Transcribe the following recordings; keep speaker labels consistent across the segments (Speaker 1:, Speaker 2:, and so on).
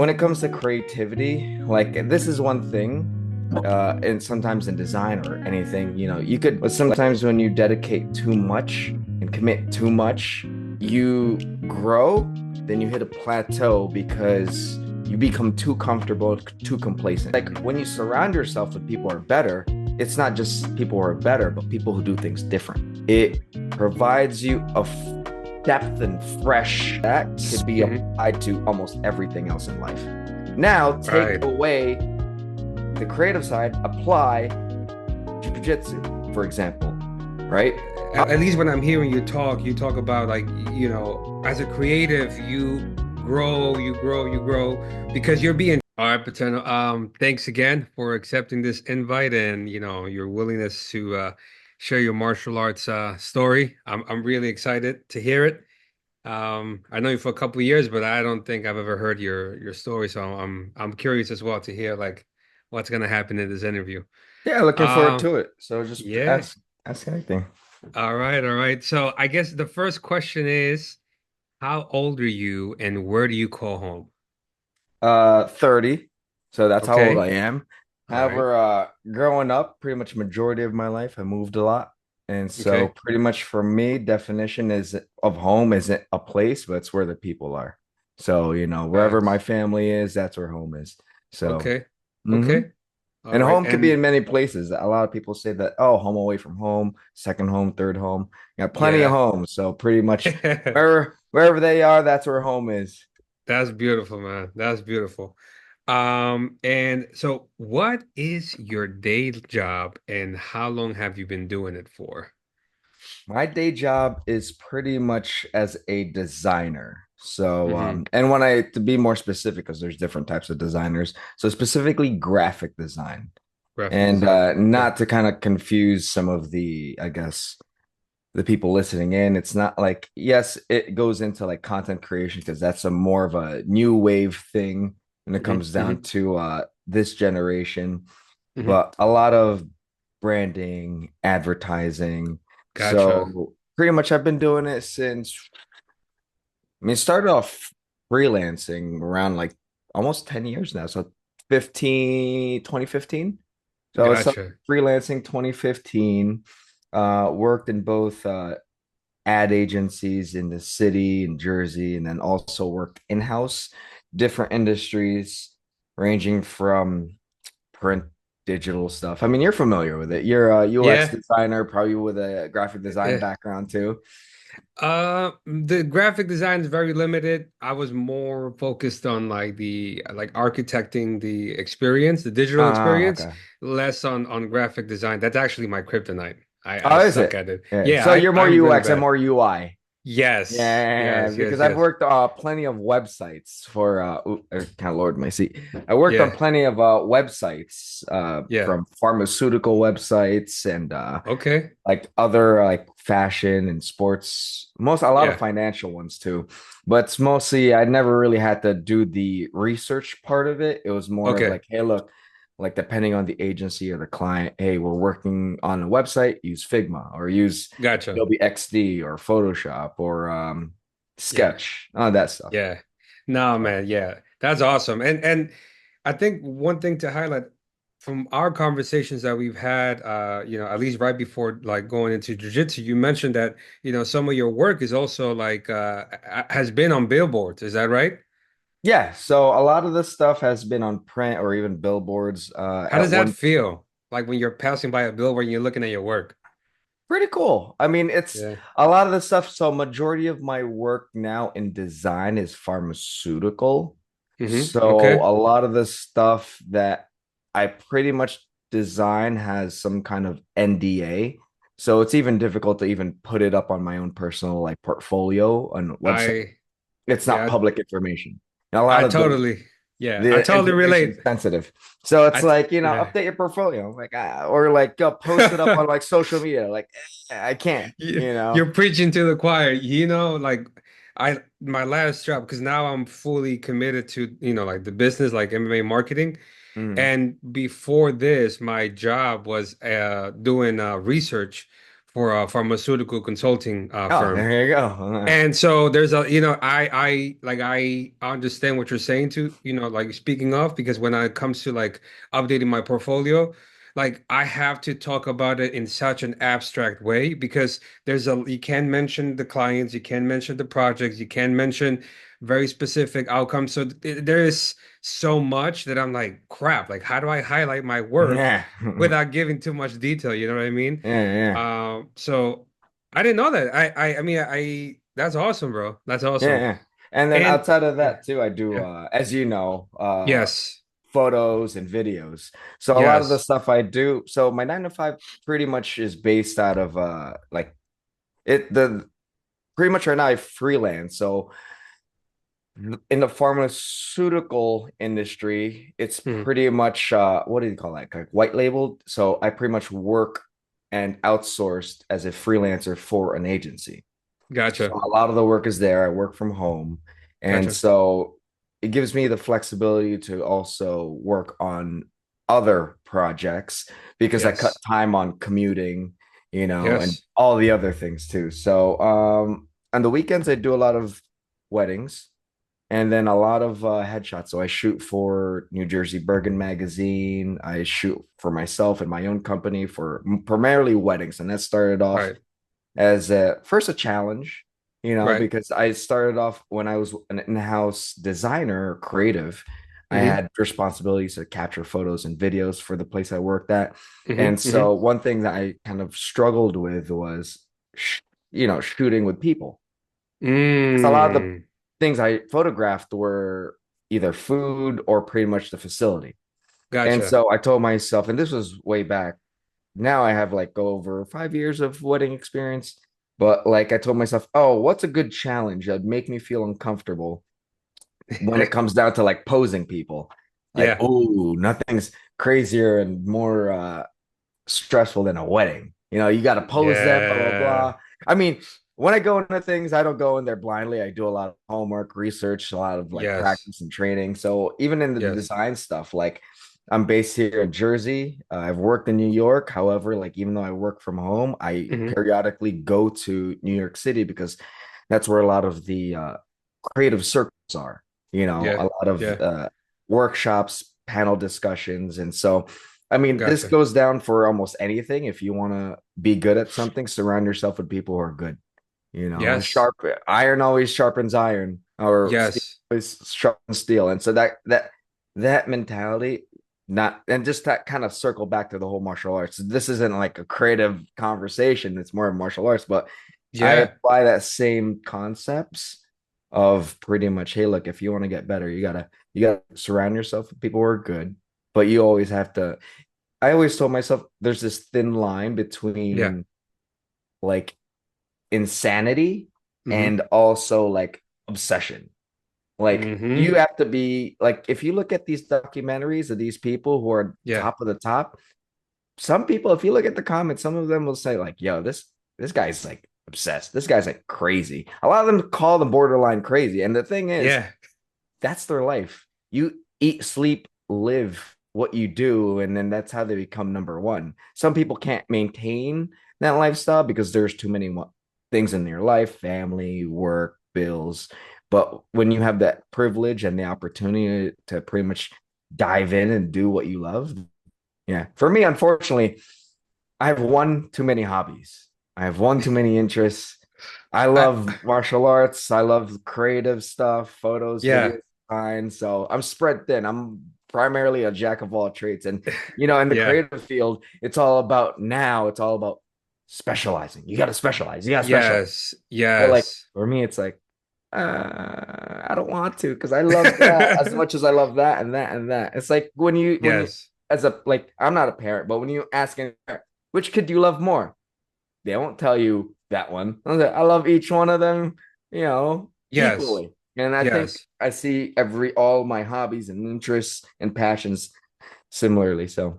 Speaker 1: when it comes to creativity, like this is one thing, and sometimes in design or anything, you could, but sometimes when you dedicate too much and commit too much, you grow, then you hit a plateau because you become too comfortable, too complacent. Like when you surround yourself with people who are better, it's not just people who are better, but people who do things different. It provides you a depth and fresh that could be
Speaker 2: Hmm.
Speaker 1: applied to almost everything else in life. Now, take
Speaker 2: Right.
Speaker 1: away the creative side, apply jujitsu, for example, right?
Speaker 2: At least when I'm hearing you talk about like, as a creative, you you grow because you're being. All right, Paterno. Thanks again for accepting this invite and your willingness to share your martial arts story. I'm really excited to hear it. I know you for a couple of years, but I don't think I've ever heard your story, so I'm curious as well to hear like what's gonna happen in this interview.
Speaker 1: Yeah, looking forward
Speaker 2: Um,
Speaker 1: to it. So just
Speaker 2: yeah.
Speaker 1: ask anything.
Speaker 2: All right, all right. So I guess the first question is, how old are you and where do you call home?
Speaker 1: 30. So that's how old I
Speaker 2: Okay.
Speaker 1: am.
Speaker 2: All right.
Speaker 1: However, growing up, pretty much majority of my life, I moved a lot. And so
Speaker 2: Okay.
Speaker 1: pretty much for me, definition is of home isn't a place, but it's where the people are. So, wherever my
Speaker 2: Facts.
Speaker 1: family is, that's where home is. So,
Speaker 2: Okay.
Speaker 1: mhm.
Speaker 2: Okay. All
Speaker 1: And
Speaker 2: right.
Speaker 1: home could be in
Speaker 2: And
Speaker 1: many places. A lot of people say that, oh, home away from home, second home, third home. You got plenty of
Speaker 2: yeah.
Speaker 1: homes. So pretty much wherever they are, that's where home is.
Speaker 2: That's beautiful, man. That's beautiful. And so what is your day job and how long have you been doing it for?
Speaker 1: My day job is pretty much as a designer. So,
Speaker 2: Hmm.
Speaker 1: and when I, to be more specific, because there's different types of designers. So specifically graphic design.
Speaker 2: Graphic
Speaker 1: And
Speaker 2: design. Okay.
Speaker 1: not to kind of confuse some of the, I guess, the people listening in, it's not like, yes, it goes into like content creation because that's a more of a new wave thing when it
Speaker 2: Hmm.
Speaker 1: comes down
Speaker 2: Hmm.
Speaker 1: to this generation,
Speaker 2: Hmm.
Speaker 1: but a lot of branding, advertising.
Speaker 2: Gotcha.
Speaker 1: So pretty much I've been doing it since, I mean, it started off freelancing around like almost 10 years now. So 2015. So I was
Speaker 2: Gotcha.
Speaker 1: freelancing 2015, worked in both ad agencies in the city in Jersey, and then also worked in-house, different industries, ranging from print, digital stuff. I mean, you're familiar with it. You're a UX
Speaker 2: Yeah.
Speaker 1: designer, probably with a graphic design
Speaker 2: Eh,
Speaker 1: background too.
Speaker 2: the graphic design is very limited. I was more focused on like the like architecting the experience, the digital experience,
Speaker 1: Okay.
Speaker 2: less on graphic design. That's actually my kryptonite. I
Speaker 1: Oh, is
Speaker 2: suck
Speaker 1: it?
Speaker 2: at it.
Speaker 1: Yeah.
Speaker 2: Yeah,
Speaker 1: So you're more
Speaker 2: I'm really
Speaker 1: UX and
Speaker 2: bad.
Speaker 1: more UI.
Speaker 2: Yes,
Speaker 1: Yeah,
Speaker 2: yes,
Speaker 1: because
Speaker 2: yes,
Speaker 1: I've
Speaker 2: yes.
Speaker 1: worked plenty of websites for I kind of lowered my seat. I worked on
Speaker 2: Yeah,
Speaker 1: plenty of websites
Speaker 2: yeah.
Speaker 1: from pharmaceutical websites and
Speaker 2: Okay.
Speaker 1: like other like fashion and sports, most a lot of
Speaker 2: Yeah.
Speaker 1: financial ones too. But it's mostly I never really had to do the research part of it. It was more of
Speaker 2: Okay.
Speaker 1: like, hey, look, like depending on the agency or the client, hey, we're working on a website, use Figma or use
Speaker 2: Gotcha.
Speaker 1: Adobe XD or Photoshop or
Speaker 2: Yeah.
Speaker 1: Sketch, all that stuff.
Speaker 2: Yeah. No,
Speaker 1: So,
Speaker 2: man, yeah. That's awesome. And I think one thing to highlight from our conversations that we've had, at least right before like going into jiu-jitsu, you mentioned that, some of your work is also like has been on billboards. Is that right?
Speaker 1: yeah, so a lot of this stuff has been on print or even billboards
Speaker 2: How
Speaker 1: at
Speaker 2: does that
Speaker 1: one.
Speaker 2: feel? Like when you're passing by a billboard and you're looking at your work.
Speaker 1: Pretty cool. I mean, it's
Speaker 2: Yeah.
Speaker 1: a lot of the stuff. So, majority of my work now in design is pharmaceutical. So,
Speaker 2: Okay.
Speaker 1: a lot of the stuff that I pretty much design has some kind of NDA. So, it's even difficult to even put it up on my own personal like portfolio on website.
Speaker 2: I
Speaker 1: It's not
Speaker 2: yeah,
Speaker 1: public information. And a lot
Speaker 2: I
Speaker 1: of the
Speaker 2: totally I
Speaker 1: the
Speaker 2: totally
Speaker 1: information
Speaker 2: relate.
Speaker 1: is sensitive. So it's
Speaker 2: I
Speaker 1: like,
Speaker 2: yeah.
Speaker 1: update your portfolio, like, or like post it up on like social media. Like, I can't,
Speaker 2: You're preaching to the choir. Like my last job, because now I'm fully committed to, like the business, like MMA marketing.
Speaker 1: Mhm.
Speaker 2: And before this, my job was doing research for a pharmaceutical consulting
Speaker 1: Oh,
Speaker 2: firm.
Speaker 1: there you go.
Speaker 2: And so there's a, I understand what you're saying to, like speaking of, because when it comes to like updating my portfolio, like I have to talk about it in such an abstract way because you can mention the clients, you can mention the projects, you can mention very specific outcomes. So there is so much that I'm like, crap, like how do I highlight my work
Speaker 1: Yeah.
Speaker 2: without giving too much detail? You know what I mean?
Speaker 1: Yeah, yeah.
Speaker 2: So I didn't know that. I mean, that's awesome, bro. That's
Speaker 1: Yeah,
Speaker 2: awesome.
Speaker 1: yeah. And then
Speaker 2: And
Speaker 1: outside of
Speaker 2: yeah,
Speaker 1: that too, I do
Speaker 2: yeah.
Speaker 1: as you know,
Speaker 2: Yes.
Speaker 1: photos and videos. So a lot of the
Speaker 2: Yes.
Speaker 1: stuff I do, so my 9 to 5 pretty much is based out of like it the pretty much right now I freelance. So in the pharmaceutical industry, it's
Speaker 2: Mhm.
Speaker 1: pretty much what do you call that? Like white labeled. So I pretty much work and outsourced as a freelancer for an agency. So
Speaker 2: Gotcha.
Speaker 1: a lot of the work is there. I work from home. And
Speaker 2: Gotcha.
Speaker 1: so it gives me the flexibility to also work on other projects because I cut
Speaker 2: Yes.
Speaker 1: time on commuting, and
Speaker 2: Yes.
Speaker 1: all the other things too. So on the weekends I do a lot of weddings and then a lot of headshots. So I shoot for New Jersey Bergen magazine. I shoot for myself and my own company for primarily weddings. And that started off
Speaker 2: Right.
Speaker 1: as first a challenge,
Speaker 2: Right.
Speaker 1: because I started off when I was an in-house designer, creative. I
Speaker 2: Mm-hmm.
Speaker 1: had responsibilities to capture photos and videos for the place I worked at. And
Speaker 2: Mm-hmm. Mm-hmm.
Speaker 1: so one thing that I kind of struggled with was, shooting with people. Because a lot of the
Speaker 2: Mm.
Speaker 1: things I photographed were either food or pretty much the facility. And
Speaker 2: Gotcha.
Speaker 1: so I told myself, and this was way back now I have like over 5 years of wedding experience. But like I told myself, oh, what's a good challenge that'd make me feel uncomfortable when it comes down to like posing people? Like,
Speaker 2: Yeah.
Speaker 1: oh, nothing's crazier and more stressful than a wedding. You got to pose them, blah, blah,
Speaker 2: Yeah.
Speaker 1: blah. I mean, when I go into things, I don't go in there blindly. I do a lot of homework, research, a lot of like
Speaker 2: Yes.
Speaker 1: practice and training. So even in the
Speaker 2: Yes.
Speaker 1: design stuff, like I'm based here in Jersey. I've worked in New York. However, like even though I work from home, I
Speaker 2: Mm-hmm.
Speaker 1: periodically go to New York City because that's where a lot of the creative circles are. A
Speaker 2: Yeah.
Speaker 1: lot of
Speaker 2: Yeah.
Speaker 1: workshops, panel discussions, and so I mean, this
Speaker 2: Gotcha.
Speaker 1: goes down for almost anything. If you want to be good at something, surround yourself with people who are good. And
Speaker 2: Yes.
Speaker 1: sharp iron always sharpens iron, or steel
Speaker 2: Yes.
Speaker 1: always sharpens steel. And so that mentality, not and just that kind of circle back to the whole martial arts. This isn't like a creative conversation; it's more of martial arts. But I
Speaker 2: Yeah.
Speaker 1: apply that same concepts of pretty much, hey, look, if you want to get better, you gotta surround yourself with people who are good, but you always have to. I always told myself there's this thin line
Speaker 2: Yeah.
Speaker 1: between like insanity
Speaker 2: Mm-hmm.
Speaker 1: and also like obsession. Like you
Speaker 2: Mm-hmm.
Speaker 1: have to be like if you look at these documentaries of these people who are
Speaker 2: Yeah.
Speaker 1: top of the top, some people, if you look at the comments, some of them will say like, "Yo, this guy's like obsessed. This guy's like crazy." A lot of them call them borderline crazy. And the thing is,
Speaker 2: Yeah.
Speaker 1: that's their life. You eat, sleep, live what you do, and then that's how they become number one. Some people can't maintain that lifestyle because there's too many things in their life, family, work, bills. But when you have that privilege and the opportunity to pretty much dive in and do what you love, yeah. For me, unfortunately, I have one too many hobbies. I have one too many interests. I
Speaker 2: I
Speaker 1: love martial arts. I love creative stuff, photos,
Speaker 2: yeah.
Speaker 1: videos, design. So I'm spread thin. I'm primarily a jack of all trades. And, in the
Speaker 2: Yeah.
Speaker 1: creative field, it's all about now, it's all about specializing. You got to specialize. You got to specialize.
Speaker 2: Yes.
Speaker 1: But like
Speaker 2: Yes.
Speaker 1: for me, it's like, I don't want to because I love that as much as I love that and that and that. It's like when you
Speaker 2: Yes.
Speaker 1: as a like I'm not a parent, but when you ask a parent, which kid do you love more? They won't tell you that one. I love each one of them,
Speaker 2: Yes.
Speaker 1: equally. And I think
Speaker 2: Yes.
Speaker 1: I see all my hobbies and interests and passions similarly. So, all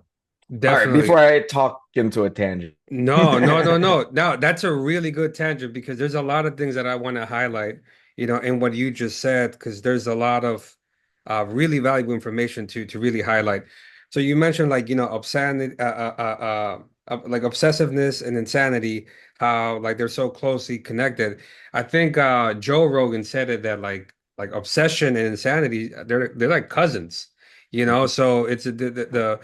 Speaker 1: right, before
Speaker 2: Definitely.
Speaker 1: I talk into a tangent.
Speaker 2: No, no, no, no. No, that's a really good tangent because there's a lot of things that I want to highlight, in what you just said, because there's a lot of really valuable information to really highlight. So you mentioned like, obscenity, like obsessiveness and insanity, how like they're so closely connected. I think Joe Rogan said it that like obsession and insanity, they're like cousins, you know. So it's the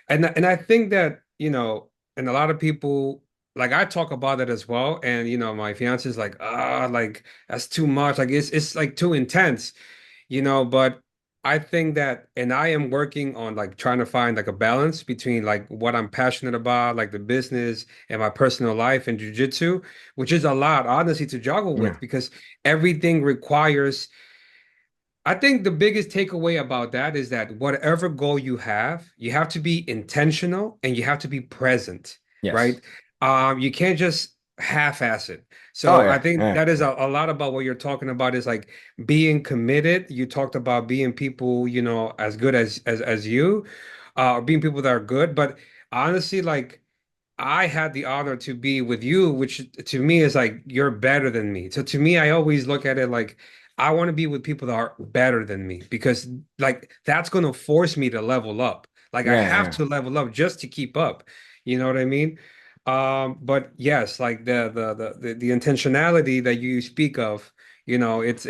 Speaker 2: and I think that, you know, and a lot of people, like I talk about it as well, and you know, my fiance is like, like that's too much, like it's like too intense, you know. But I think that, and I am working on like trying to find like a balance between like what I'm passionate about, like the business and my personal life and jujitsu, which is a lot, honestly, to juggle with
Speaker 1: Yeah.
Speaker 2: because everything requires. I think the biggest takeaway about that is that whatever goal you have to be intentional and you have to be present,
Speaker 1: Yes.
Speaker 2: right? You can't just half-ass it.
Speaker 1: Oh
Speaker 2: So I
Speaker 1: yeah.
Speaker 2: think
Speaker 1: Yeah.
Speaker 2: that is a lot about what you're talking about is like being committed. You talked about being people, you know, as good as you, or being people that are good. But honestly, like I had the honor to be with you, which to me is like you're better than me. So to me, I always look at it like I want to be with people that are better than me because like that's going to force me to level up. Like I
Speaker 1: Yeah.
Speaker 2: have
Speaker 1: Yeah.
Speaker 2: to level up just to keep up. You know what I mean? But yes, like the intentionality that you speak of, you know, it's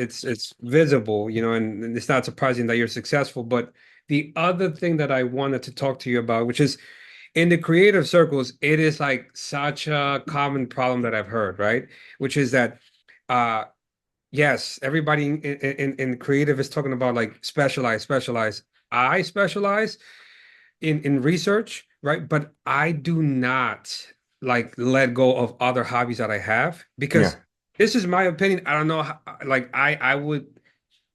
Speaker 2: visible, you know, and it's not surprising that you're successful. But the other thing that I wanted to talk to you about, which is in the creative circles, it is like such a common problem that I've heard, right? Which is that, uh, yes, everybody in creative is talking about like specialize, specialize. I specialize in research, right? But I do not like let go of other hobbies that I have because
Speaker 1: Yeah.
Speaker 2: this is my opinion. I don't know how, like I would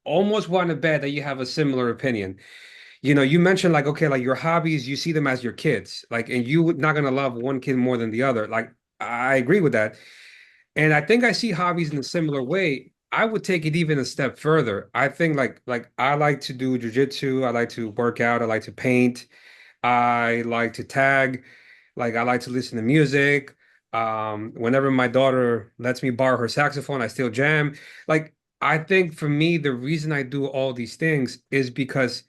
Speaker 2: almost want to bet that you have a similar opinion. You know, you mentioned like, okay, like your hobbies, you see them as your kids, like, and you would not gonna love one kid more than the other. Like, I agree with that. And I think I see hobbies in a similar way. I would take it even a step further. I think like I like to do jujitsu, I like to work out, I like to paint, I like to tag, like I like to listen to music. Whenever my daughter lets me borrow her saxophone, I still jam. Like, I think for me, the reason I do all these things is because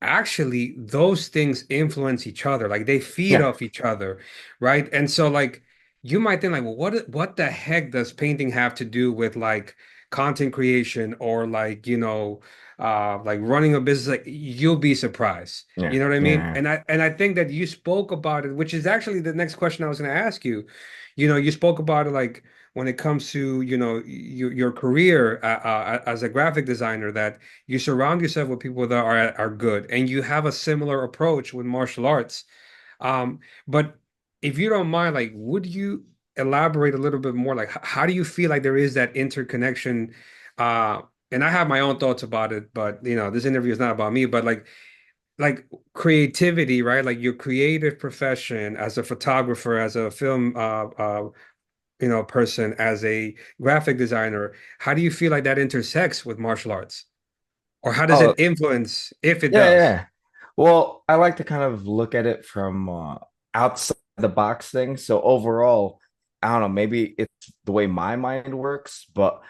Speaker 2: actually those things influence each other, like they feed
Speaker 1: Yeah.
Speaker 2: off each other, right? And so like you might think like, well, what the heck does painting have to do with like content creation or like, you know, like running a business? Like you'll be surprised, you
Speaker 1: Yeah.
Speaker 2: know what I mean?
Speaker 1: Yeah.
Speaker 2: And I think that you spoke about it, which is actually the next question I was going to ask you. You know, you spoke about it like when it comes to, you know, your career as a graphic designer, that you surround yourself with people that are good, and you have a similar approach with martial arts. But if you don't mind, like, would you elaborate a little bit more? Like, how do you feel like there is that interconnection? Uh, and I have my own thoughts about it, but you know, this interview is not about me, but like creativity, right? Like your creative profession as a photographer, as a film you know, person, as a graphic designer, how do you feel like that intersects with martial arts? Or how does
Speaker 1: Oh,
Speaker 2: it influence if it
Speaker 1: yeah,
Speaker 2: does?
Speaker 1: yeah. Well, I like to kind of look at it from outside the box thing. So overall, I don't know, maybe it's the way my mind works, but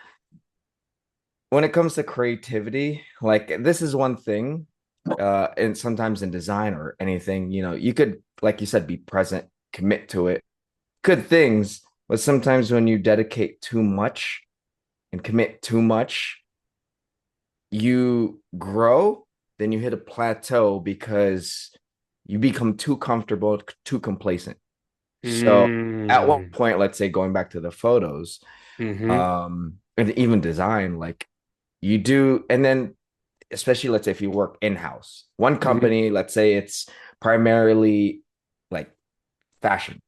Speaker 1: when it comes to creativity, like this is one thing, and sometimes in design or anything, you know, you could, like you said, be present, commit to it, good things, but sometimes when you dedicate too much and commit too much, you grow, then you hit a plateau because you become too comfortable, too complacent. So at one
Speaker 2: Mm,
Speaker 1: point, let's say going back to the photos,
Speaker 2: hmm
Speaker 1: and even design, like you do, and then especially let's say if you work in-house, one
Speaker 2: hmm
Speaker 1: company, let's say it's primarily like fashion.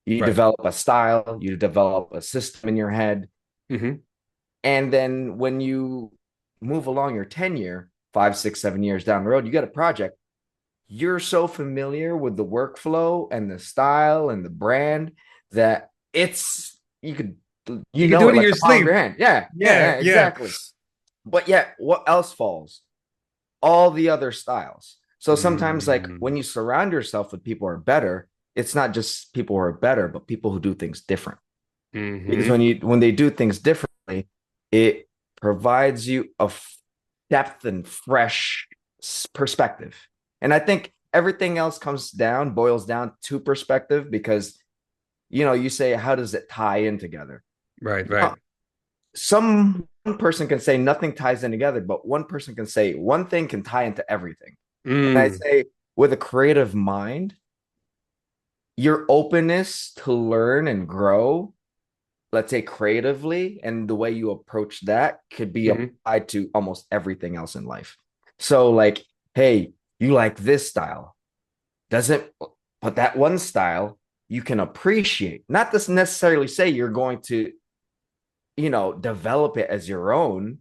Speaker 1: You
Speaker 2: Right.
Speaker 1: develop a style, you develop a system in your head,
Speaker 2: hmm
Speaker 1: and then when you move along your tenure, 5, 6, 7 years down the road, you get a project. You're so familiar with the workflow and the style and the brand that it's you could
Speaker 2: You can
Speaker 1: know
Speaker 2: do
Speaker 1: it
Speaker 2: it in
Speaker 1: like
Speaker 2: your
Speaker 1: the palm of
Speaker 2: sleep.
Speaker 1: your hand. Yeah, yeah,
Speaker 2: Yeah,
Speaker 1: yeah,
Speaker 2: yeah.
Speaker 1: exactly. But yet, what else falls? All the other styles. So sometimes, like when
Speaker 2: Mm,
Speaker 1: you surround yourself with people who are better, it's not just people who are better, but people who do things different. Because
Speaker 2: hmm
Speaker 1: when they do things differently, it provides you a depth and fresh perspective. And I think everything else boils down to perspective because, you say, how does it tie in together?
Speaker 2: Right,
Speaker 1: Uh,
Speaker 2: right.
Speaker 1: Some one person can say nothing ties in together, but one person can say one thing can tie into everything. And I
Speaker 2: Mm,
Speaker 1: say, with a creative mind, your openness to learn and grow, let's say creatively, and the way you approach that could be
Speaker 2: hmm
Speaker 1: applied to almost everything else in life. So, like, hey, you like this style, doesn't, but that one style you can appreciate, not to necessarily say you're going to, develop it as your own,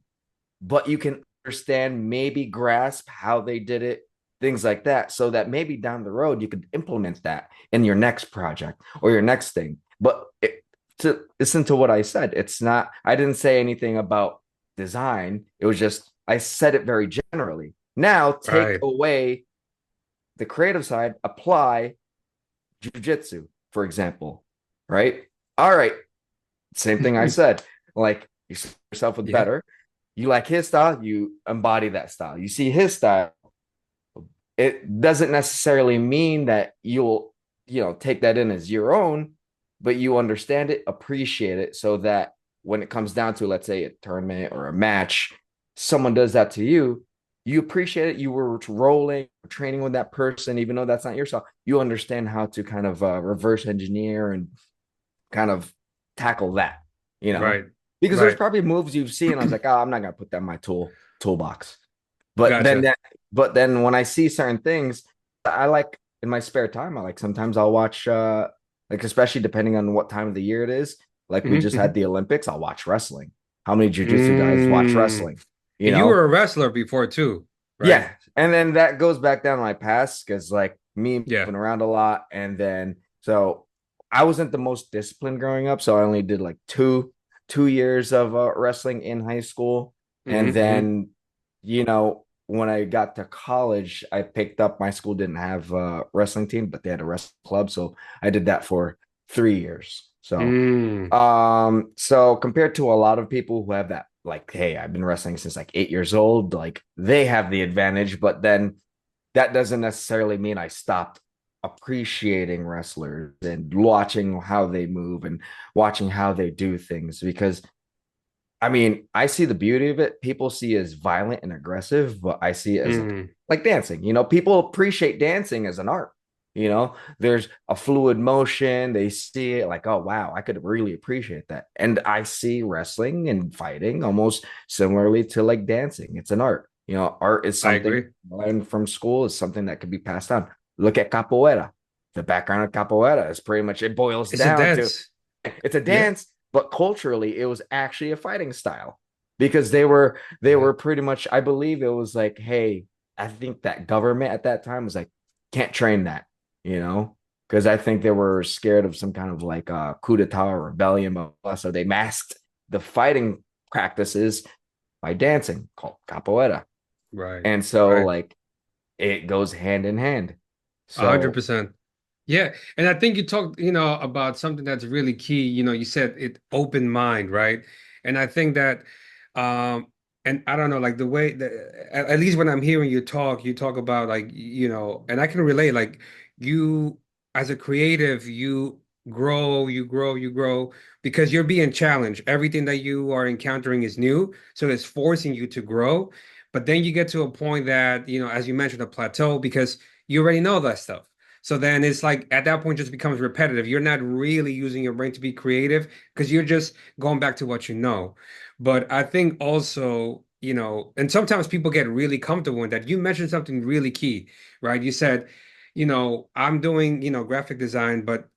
Speaker 1: but you can understand, maybe grasp how they did it, things like that, so that maybe down the road you could implement that in your next project or your next thing. But to listen to what I said, it's not, I didn't say anything about design. It was just, I said it very generally. Now take
Speaker 2: right.
Speaker 1: away the creative side, apply jujitsu, for example, right? All right, same thing I said. Like, you see yourself with
Speaker 2: Yeah.
Speaker 1: better. You like his style, you embody that style. You see his style, it doesn't necessarily mean that you'll, take that in as your own, but you understand it, appreciate it, so that when it comes down to, let's say, a tournament or a match, someone does that to you, you appreciate it. You were rolling, training with that person, even though that's not your style. You understand how to kind of reverse engineer and kind of tackle that, you know,
Speaker 2: Right,
Speaker 1: because there's
Speaker 2: right.
Speaker 1: probably moves you've seen. I was like, oh, I'm not gonna put that in my toolbox. But then
Speaker 2: Gotcha.
Speaker 1: that, but then when I see certain things, I like in my spare time, I like, sometimes I'll watch like, especially depending on what time of the year it is. Like, we just had
Speaker 2: hmm
Speaker 1: the Olympics, I'll watch wrestling. How many jujitsu guys watch
Speaker 2: Mm.
Speaker 1: wrestling? You
Speaker 2: And you were
Speaker 1: know?
Speaker 2: a wrestler before too, right?
Speaker 1: Yeah. And then that goes back down to my past because, like, me
Speaker 2: Yeah.
Speaker 1: moving around a lot. And then, so I wasn't the most disciplined growing up. So I only did like two years of wrestling in high school. And
Speaker 2: hmm
Speaker 1: then, when I got to college, I picked up, my school didn't have a wrestling team, but they had a wrestling club. So I did that for 3 years.
Speaker 2: Mm.
Speaker 1: So compared to a lot of people who have that, like, hey, I've been wrestling since like 8 years old, like, they have the advantage, but then that doesn't necessarily mean I stopped appreciating wrestlers and watching how they move and watching how they do things. Because, I mean, I see the beauty of it. People see it as violent and aggressive, but I see it as
Speaker 2: Mm.
Speaker 1: like dancing. People appreciate dancing as an art. There's a fluid motion. They see it like, oh, wow, I could really appreciate that. And I see wrestling and fighting almost similarly to like dancing. It's an art. Art is
Speaker 2: I
Speaker 1: something
Speaker 2: agree.
Speaker 1: learned from school, is something that can be passed on. Look at capoeira. The background of capoeira is pretty much, it boils
Speaker 2: It's a
Speaker 1: down to,
Speaker 2: dance.
Speaker 1: it's a
Speaker 2: Yeah.
Speaker 1: dance, but culturally it was actually a fighting style because they were
Speaker 2: Yeah.
Speaker 1: pretty much, I believe it was like, hey, I think that government at that time was like, can't train that, you know, because I think they were scared of some kind of like coup d'etat or rebellion, but so they masked the fighting practices by dancing called capoeira.
Speaker 2: Right.
Speaker 1: And so,
Speaker 2: Right.
Speaker 1: like, it goes hand in hand.
Speaker 2: A hundred
Speaker 1: So
Speaker 2: percent. Yeah. And I think you talked, about something that's really key. You said it open mind, right? And I think that um and I don't know, like the way that at least when I'm hearing you talk about like, and I can relate, like you as a creative, you grow, you grow because you're being challenged. Everything that you are encountering is new, so it's forcing you to grow. But then you get to a point that, as you mentioned, a plateau because you already know that stuff. So then it's like at that point just becomes repetitive. You're not really using your brain to be creative because you're just going back to what you know. But I think also, and sometimes people get really comfortable in that. You mentioned something really key, right? You said, I'm doing, graphic design, but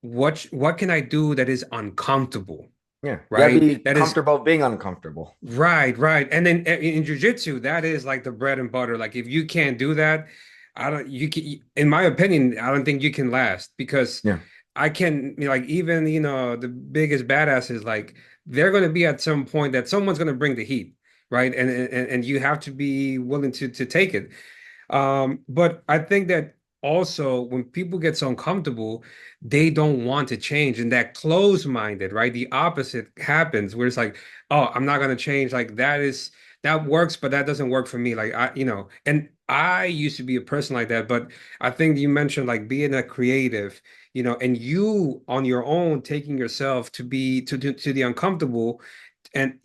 Speaker 2: what can I do that is uncomfortable,
Speaker 1: yeah, you gotta
Speaker 2: right?
Speaker 1: be
Speaker 2: That is
Speaker 1: comfortable being uncomfortable.
Speaker 2: right, right. And then in jujitsu, that is like the bread and butter. Like if you can't do that, I don't you can in my opinion, I don't think you can last because
Speaker 1: Yeah.
Speaker 2: I can like even the biggest badasses like they're gonna be at some point that someone's gonna bring the heat, right? And you have to be willing to take it. But I think that also when people get so uncomfortable, they don't want to change, and that closed-minded, right? The opposite happens where it's like, oh, I'm not gonna change. Like that works, but that doesn't work for me. Like and I used to be a person like that, but I think you mentioned like being a creative, and you on your own taking yourself to be to the uncomfortable and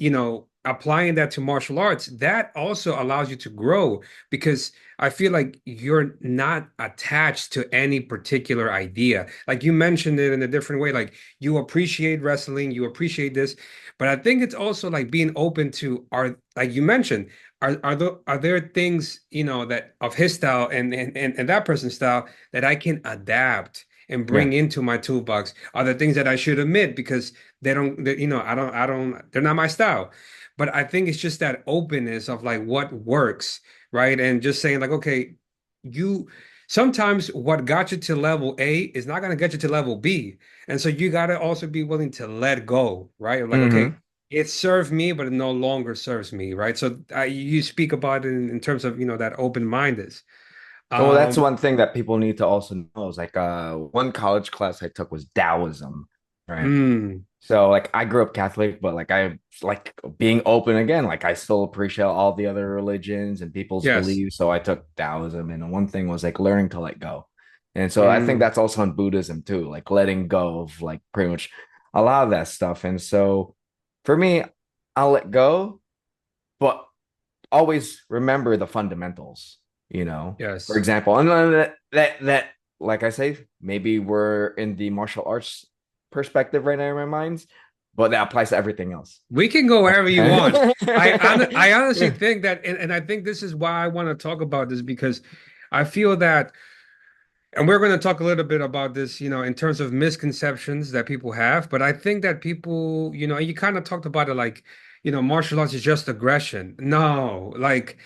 Speaker 2: applying that to martial arts, that also allows you to grow because I feel like you're not attached to any particular idea. Like you mentioned it in a different way, like you appreciate wrestling, you appreciate this, but I think it's also like being open to are like you mentioned, are there things that of his style and that person's style that I can adapt and
Speaker 1: Yeah.
Speaker 2: bring into my toolbox? Are there things that I should omit because they're not my style. But I think it's just that openness of like what works, right? And just saying like, okay, you sometimes what got you to level A is not going to get you to level B. And so you got to also be willing to let go, right? Like, okay,
Speaker 1: Hmm.
Speaker 2: it served me, but it no longer serves me, right? So you speak about it in terms of, that open mind is.
Speaker 1: Well, that's
Speaker 2: Um,
Speaker 1: one thing that people need to also know is like one college class I took was Taoism, right?
Speaker 2: mm,
Speaker 1: So like I grew up Catholic, but like I like being open again. Like I still appreciate all the other religions and people's
Speaker 2: yes.
Speaker 1: beliefs. So I took Taoism, and one thing was like learning to let go. And so I think
Speaker 2: Mm,
Speaker 1: that's also in Buddhism too, like letting go of like pretty much a lot of that stuff. And so for me, I'll let go, but always remember the fundamentals, you know. For
Speaker 2: yes.
Speaker 1: example, and then that like I say, maybe we're in the martial arts perspective right now in my minds, but that applies to everything else.
Speaker 2: We can go wherever you want. I honestly
Speaker 1: Yeah.
Speaker 2: think that, and I think this is why I want to talk about this because I feel that, and we're going to talk a little bit about this, in terms of misconceptions that people have. But I think that people, and you kind of talked about it like, martial arts is just aggression. No, like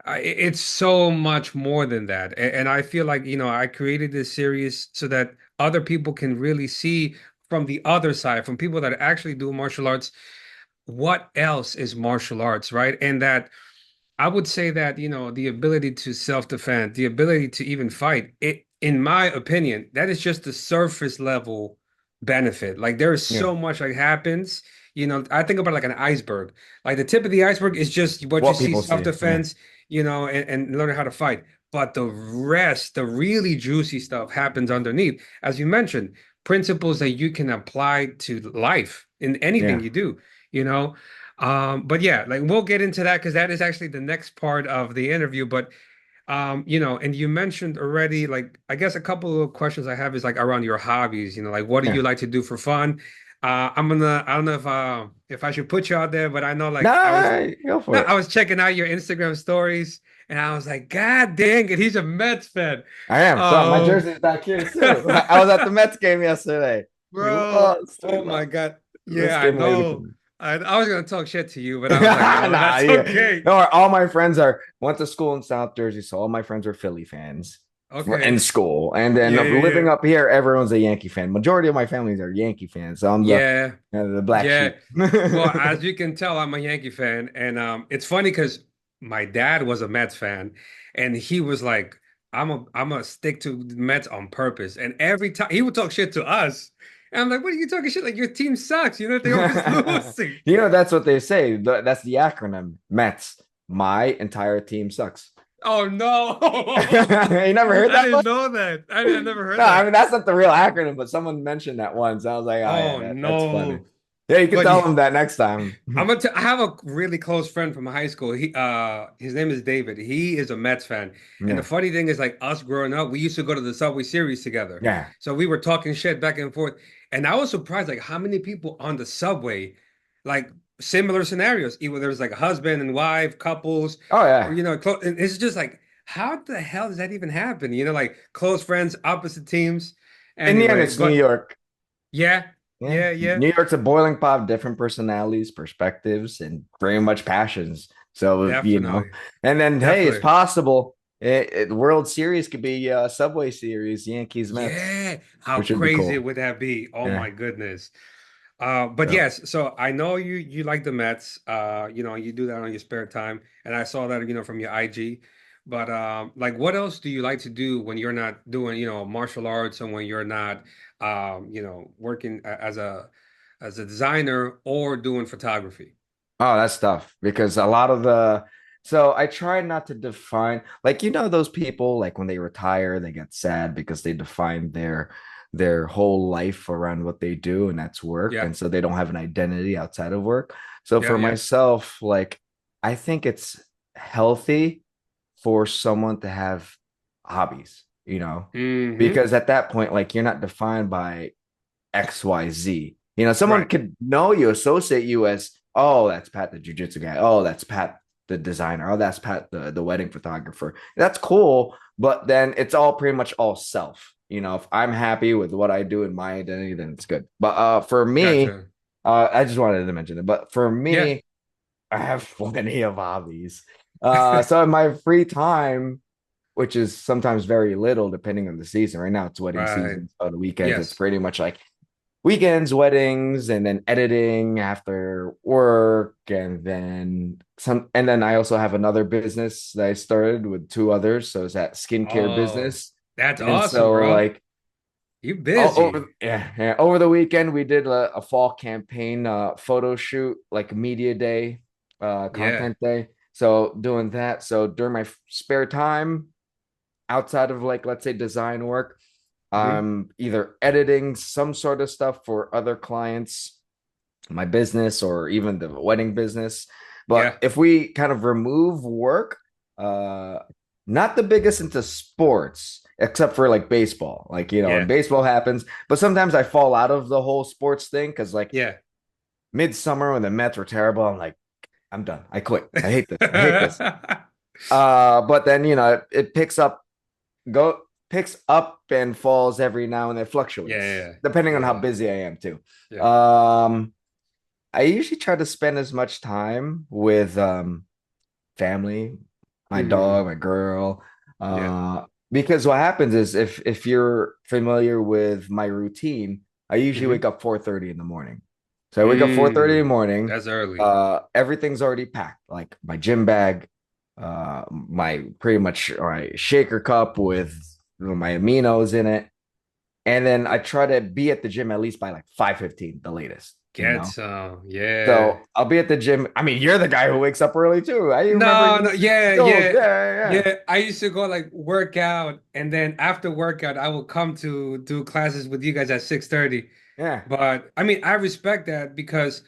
Speaker 2: it's so much more than that. And I feel like, I created this series so that other people can really see from the other side, from people that actually do martial arts what else is martial arts, right? And that I would say that, the ability to self-defend, the ability to even fight, in my opinion, that is just the surface level benefit. Like there is
Speaker 1: Yeah.
Speaker 2: so much that happens. I think about it like an iceberg. Like the tip of the iceberg is just what you
Speaker 1: What
Speaker 2: see,
Speaker 1: people see. Yeah.
Speaker 2: self-defense, and learning how to fight. But the rest, the really juicy stuff happens underneath. As you mentioned, principles that you can apply to life in anything
Speaker 1: Yeah.
Speaker 2: you do, you know. But yeah, like we'll get into that because that is actually the next part of the interview. But and you mentioned already, like I guess a couple of questions I have is like around your hobbies, like what do you
Speaker 1: Yeah.
Speaker 2: like to do for fun? I don't know if I should put you out there, but I know like
Speaker 1: Nah, go
Speaker 2: no,
Speaker 1: for
Speaker 2: I
Speaker 1: it.
Speaker 2: was checking out your Instagram stories and I was like, God dang it, he's a Mets fan.
Speaker 1: I am. So my
Speaker 2: Um,
Speaker 1: jersey's back here too. I was at the Mets game yesterday. We
Speaker 2: bro,
Speaker 1: lost. We
Speaker 2: oh my
Speaker 1: lost.
Speaker 2: God.
Speaker 1: This
Speaker 2: Yeah, I
Speaker 1: game away we
Speaker 2: know.
Speaker 1: can.
Speaker 2: I was gonna talk shit to you, but I was like, no,
Speaker 1: Nah,
Speaker 2: that's
Speaker 1: yeah.
Speaker 2: okay.
Speaker 1: No, all my friends are went to school in South Jersey, so all my friends are Philly fans in
Speaker 2: Okay.
Speaker 1: school. And then
Speaker 2: Yeah, yeah,
Speaker 1: living
Speaker 2: yeah.
Speaker 1: up here, everyone's a Yankee fan. Majority of my families are Yankee fans, so I'm
Speaker 2: Yeah,
Speaker 1: the black
Speaker 2: yeah.
Speaker 1: sheep.
Speaker 2: Well, as you can tell, I'm a Yankee fan, and it's funny because my dad was a Mets fan, and he was like, "I'm a stick to the Mets on purpose." And every time he would talk shit to us, and I'm like, "What are you talking shit? Like your team sucks. They always losing."
Speaker 1: That's what they say. That's the acronym METS. My entire team sucks.
Speaker 2: Oh no,
Speaker 1: You never heard
Speaker 2: I
Speaker 1: that one?
Speaker 2: didn't know that. I never heard
Speaker 1: No, I
Speaker 2: that.
Speaker 1: mean that's not the real acronym, but someone mentioned that once. I was like, oh yeah,
Speaker 2: Oh
Speaker 1: that's funny.
Speaker 2: no,
Speaker 1: Yeah, you can
Speaker 2: but
Speaker 1: tell
Speaker 2: yeah.
Speaker 1: them that next time.
Speaker 2: I have a really close friend from high school. His name is David. He is a Mets fan. And the
Speaker 1: Yeah,
Speaker 2: funny thing is, like us growing up, we used to go to the Subway Series together.
Speaker 1: yeah.
Speaker 2: So we were talking shit back and forth. And I was surprised, like how many people on the subway, like similar scenarios. Either there's like a husband and wife, couples,
Speaker 1: Oh
Speaker 2: or
Speaker 1: yeah.
Speaker 2: and it's just like, how the hell does that even happen? Like close friends, opposite teams.
Speaker 1: In the end,
Speaker 2: Anyway,
Speaker 1: it's New
Speaker 2: but
Speaker 1: York.
Speaker 2: yeah,
Speaker 1: Yeah,
Speaker 2: yeah, yeah,
Speaker 1: New York's a boiling pot of different personalities, perspectives, and very much passions. So
Speaker 2: definitely,
Speaker 1: and then hey, it's
Speaker 2: definitely.
Speaker 1: possible. World Series could be Subway Series, Yankees Mets,
Speaker 2: Yeah, how
Speaker 1: which would be
Speaker 2: crazy
Speaker 1: cool.
Speaker 2: would that be? Oh
Speaker 1: Yeah.
Speaker 2: my goodness. But
Speaker 1: So,
Speaker 2: yes, so I know you like the Mets. You do that on your spare time, and I saw that from your IG. But like, what else do you like to do when you're not doing martial arts and when you're not working as a designer or doing photography?
Speaker 1: oh, that's tough because a lot of the So I try not to define, like, those people, like when they retire, they get sad because they define their whole life around what they do, and that's work.
Speaker 2: Yeah.
Speaker 1: And so they don't have an identity outside of work. So
Speaker 2: Yeah.
Speaker 1: for
Speaker 2: Yeah.
Speaker 1: myself, like, I think it's healthy for someone to have hobbies,
Speaker 2: Hmm.
Speaker 1: because at that point, like, you're not defined by XYZ. Someone
Speaker 2: Right.
Speaker 1: could know you, associate you as, oh, that's Pat the jujitsu guy. Oh, that's Pat the designer. Oh, that's Pat the wedding photographer. That's cool, but then it's all pretty much all self. If I'm happy with what I do in my identity, then it's good. But for me,
Speaker 2: Gotcha.
Speaker 1: I just wanted to mention it. But for
Speaker 2: Yeah.
Speaker 1: me, I have plenty of hobbies. So in my free time, which is sometimes very little depending on the season. Right now, it's wedding
Speaker 2: Right.
Speaker 1: season. So the weekends, it's
Speaker 2: Yes.
Speaker 1: pretty much like weekends, weddings, and then editing after work, and then I also have another business that I started with two others. So it's that skincare
Speaker 2: Oh,
Speaker 1: business.
Speaker 2: that's
Speaker 1: And
Speaker 2: awesome,
Speaker 1: so
Speaker 2: bro.
Speaker 1: like
Speaker 2: You busy.
Speaker 1: over the weekend we did a fall campaign photo shoot, like media day,
Speaker 2: Yeah.
Speaker 1: content day. So doing that. So during my spare time, outside of, like, let's say, design work,
Speaker 2: Hmm.
Speaker 1: I'm either editing some sort of stuff for other clients, my business, or even the wedding business. But
Speaker 2: Yeah.
Speaker 1: if we kind of remove work, uh, not the biggest into sports, except for like baseball. Like, when
Speaker 2: Yeah.
Speaker 1: baseball happens, but sometimes I fall out of the whole sports thing because, like,
Speaker 2: Yeah.
Speaker 1: midsummer when the Mets were terrible, I'm like, I'm done. I quit. I hate this. I hate this. But then, it picks up and falls every now and then, fluctuates
Speaker 2: Yeah.
Speaker 1: depending on how
Speaker 2: Yeah.
Speaker 1: busy I am too.
Speaker 2: Yeah.
Speaker 1: Um, I usually try to spend as much time with family, my
Speaker 2: Hmm.
Speaker 1: dog, my girl.
Speaker 2: Yeah.
Speaker 1: Because what happens is, if you're familiar with my routine, I usually
Speaker 2: Hmm.
Speaker 1: wake up 4:30 in the morning. So I wake up 4:30 in the
Speaker 2: Mm.
Speaker 1: morning.
Speaker 2: That's early.
Speaker 1: Everything's already packed, like my gym bag, my pretty much my shaker cup with my aminos in it. And then I try to be at the gym at least by like 5:15, the latest.
Speaker 2: Get some. Yeah.
Speaker 1: So I'll be at the gym. I mean, you're the guy who wakes up early too. I remember
Speaker 2: No,
Speaker 1: you
Speaker 2: no,
Speaker 1: used to
Speaker 2: yeah,
Speaker 1: go,
Speaker 2: yeah,
Speaker 1: yeah, yeah,
Speaker 2: yeah. I used to go like work out, and then after workout, I would come to do classes with you guys at 6:30.
Speaker 1: yeah,
Speaker 2: But I mean, I respect that because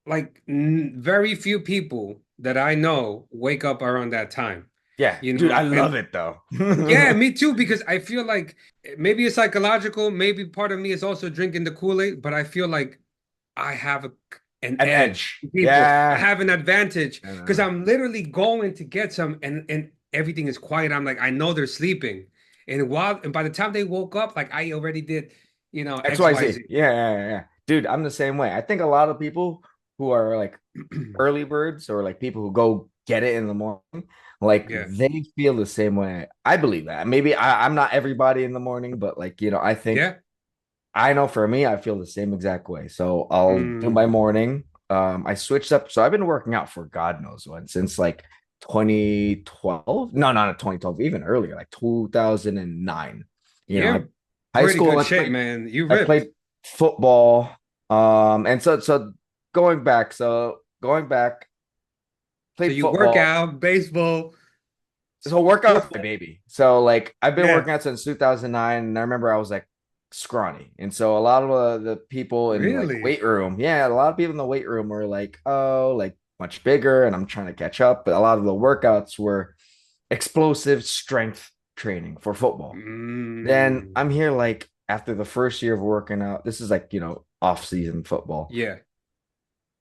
Speaker 2: like very few people that I know wake up around that time,
Speaker 1: yeah.
Speaker 2: you
Speaker 1: Dude, I
Speaker 2: know?
Speaker 1: love
Speaker 2: And
Speaker 1: it though.
Speaker 2: yeah, me too, because I feel like maybe it's psychological, maybe part of me is also drinking the Kool-Aid, but I feel like I have an
Speaker 1: An
Speaker 2: edge.
Speaker 1: edge.
Speaker 2: People, I
Speaker 1: Yeah.
Speaker 2: have an advantage because
Speaker 1: Uh,
Speaker 2: I'm literally going to get some, and everything is quiet. I'm like, I know they're sleeping, and by the time they woke up, like I already did, X, Y,
Speaker 1: XYZ.
Speaker 2: Z.
Speaker 1: Yeah, yeah, yeah. Dude, I'm the same way. I think a lot of people who are like early birds, or like people who go get it in the morning, like
Speaker 2: Yeah,
Speaker 1: they feel the same way. I believe that. Maybe I'm not everybody in the morning, but like, I think
Speaker 2: yeah.
Speaker 1: I know for me, I feel the same exact way. So I'll do
Speaker 2: Mm.
Speaker 1: my morning. I switched up. So I've been working out for God knows when, since like 2012. No, not 2012, even earlier, like 2009. You know, I,
Speaker 2: You're
Speaker 1: high
Speaker 2: pretty
Speaker 1: school,
Speaker 2: good
Speaker 1: I
Speaker 2: shape,
Speaker 1: played,
Speaker 2: man. You
Speaker 1: I
Speaker 2: ripped.
Speaker 1: played football. And so going back,
Speaker 2: So
Speaker 1: played
Speaker 2: you work
Speaker 1: football.
Speaker 2: out, baseball,
Speaker 1: So workout's my
Speaker 2: football.
Speaker 1: baby. So like I've been
Speaker 2: Yeah,
Speaker 1: working out since 2009, and I remember I was like scrawny. And so a lot of the people in like
Speaker 2: really.
Speaker 1: weight room, yeah, a lot of people in the weight room were like, oh, like much bigger, and I'm trying to catch up. But a lot of the workouts were explosive strength training for football. Then
Speaker 2: Mm.
Speaker 1: I'm here like after the first year of working out. This is like, off season football.
Speaker 2: Yeah,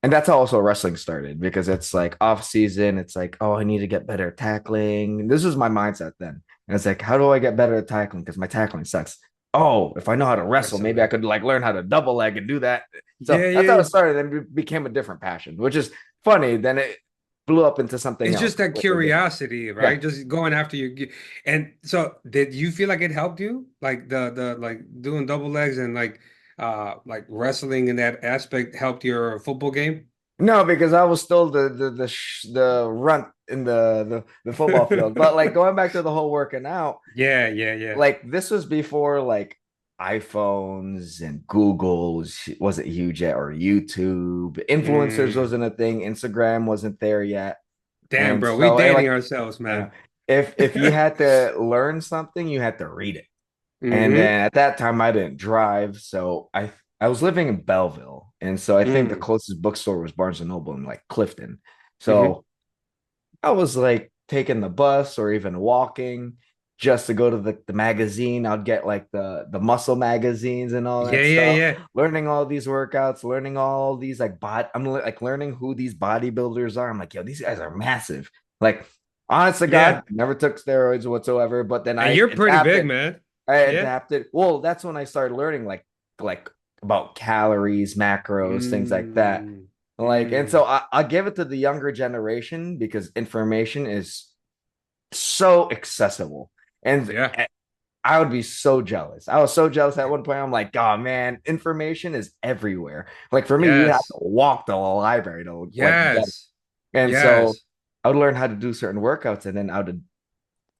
Speaker 1: And that's how also wrestling started, because it's like off season. It's like, oh, I need to get better at tackling. This was my mindset then. And it's like, how do I get better at tackling? Because my tackling sucks. Oh, if I know how to wrestle, maybe I
Speaker 2: wrestling.
Speaker 1: could like learn how to double leg and do that. So
Speaker 2: Yeah,
Speaker 1: that's how
Speaker 2: yeah.
Speaker 1: it started. Then it became a different passion, which is funny. Then it blew up into something
Speaker 2: It's
Speaker 1: else
Speaker 2: just that
Speaker 1: completely different.
Speaker 2: curiosity,
Speaker 1: Yeah.
Speaker 2: right? Just going after you. And so, did you feel like it helped you, like the like doing double legs and like wrestling in that aspect helped your football game?
Speaker 1: No, because I was still the runt in the football field. But like going back to the whole working out,
Speaker 2: Yeah, yeah, yeah.
Speaker 1: like this was before like iPhones and Google wasn't huge yet, or YouTube. Influencers
Speaker 2: Mm,
Speaker 1: wasn't a thing. Instagram wasn't there yet.
Speaker 2: Damn,
Speaker 1: And
Speaker 2: bro, we
Speaker 1: so
Speaker 2: dating
Speaker 1: like
Speaker 2: ourselves,
Speaker 1: uh,
Speaker 2: man.
Speaker 1: if you had to learn something, you had to read it. And
Speaker 2: Mm-hmm.
Speaker 1: then at that time I didn't drive, so I was living in Belleville. And so I think the
Speaker 2: Mm.
Speaker 1: closest bookstore was Barnes and Noble in like Clifton.
Speaker 2: Mm-hmm.
Speaker 1: So I was like taking the bus or even walking just to go to the magazine. I'd get like the muscle magazines and all
Speaker 2: Yeah,
Speaker 1: that
Speaker 2: yeah,
Speaker 1: stuff,
Speaker 2: yeah.
Speaker 1: learning all these workouts, learning all these like I'm like learning who these bodybuilders are. I'm like, yo, these guys are massive. Like, honest to God,
Speaker 2: Yeah.
Speaker 1: never took steroids whatsoever, but then
Speaker 2: And
Speaker 1: I
Speaker 2: you're pretty big,
Speaker 1: adapted.
Speaker 2: man.
Speaker 1: I
Speaker 2: Yeah.
Speaker 1: adapted. Well, that's when I started learning like about calories, macros, things like that.
Speaker 2: Mm.
Speaker 1: Like, and so
Speaker 2: Mm.
Speaker 1: I give it to the younger generation because information is so accessible. And
Speaker 2: Yeah.
Speaker 1: I would be so jealous. I was so jealous at one point. I'm like, oh man, information is everywhere. Like for me, you have to
Speaker 2: Yes.
Speaker 1: walk to the library to like get it.
Speaker 2: Yes.
Speaker 1: And so
Speaker 2: Yes.
Speaker 1: I would learn how to do certain workouts, and then I would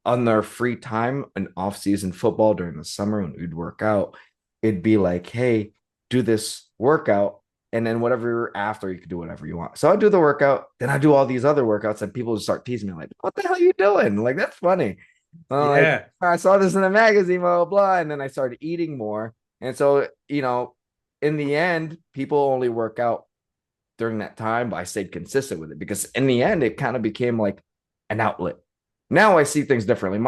Speaker 1: on their free time and off-season football during the summer when we'd work out, it'd be like, hey, do this workout. And then whatever after you could do whatever you want. So I do the workout, then I do all these other workouts, and people just start teasing me like, "What the hell are you doing?" Like that's funny. I'm like,
Speaker 2: Yeah.
Speaker 1: I saw this in a magazine, blah blah blah, and then I started eating more. And so in the end, people only work out during that time, but I stayed consistent with it because in the end, it kind of became like an outlet. Now I see things differently.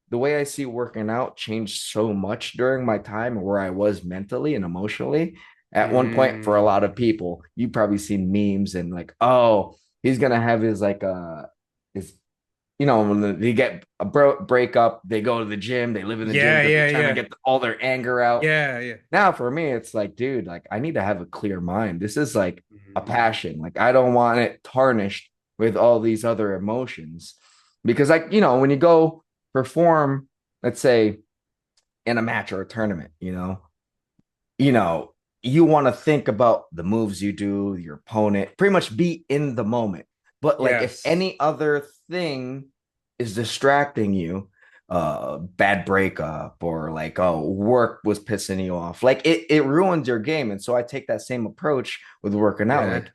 Speaker 1: The way I see working out changed so much during my time where I was mentally and emotionally. At one point, for a lot of
Speaker 2: Mm.
Speaker 1: people, you probably seen memes and like, oh, he's gonna have his like his when they get a breakup, they go to the gym, they live in the gym
Speaker 2: Yeah,
Speaker 1: because they're
Speaker 2: yeah,
Speaker 1: trying to
Speaker 2: yeah.
Speaker 1: get all their anger out.
Speaker 2: Yeah, yeah.
Speaker 1: Now for me, it's like, dude, like I need to have a clear mind. This is like a
Speaker 2: Mm.
Speaker 1: passion. Like I don't want it tarnished with all these other emotions. Because like, when you go perform, let's say in a match or a tournament, you know, you want to think about the moves you do, your opponent, pretty much be in the moment. But like if
Speaker 2: Yes.
Speaker 1: any other thing is distracting you, bad breakup or like work was pissing you off, like it ruins your game. And so I take that same approach with working out.
Speaker 2: Yeah.
Speaker 1: Like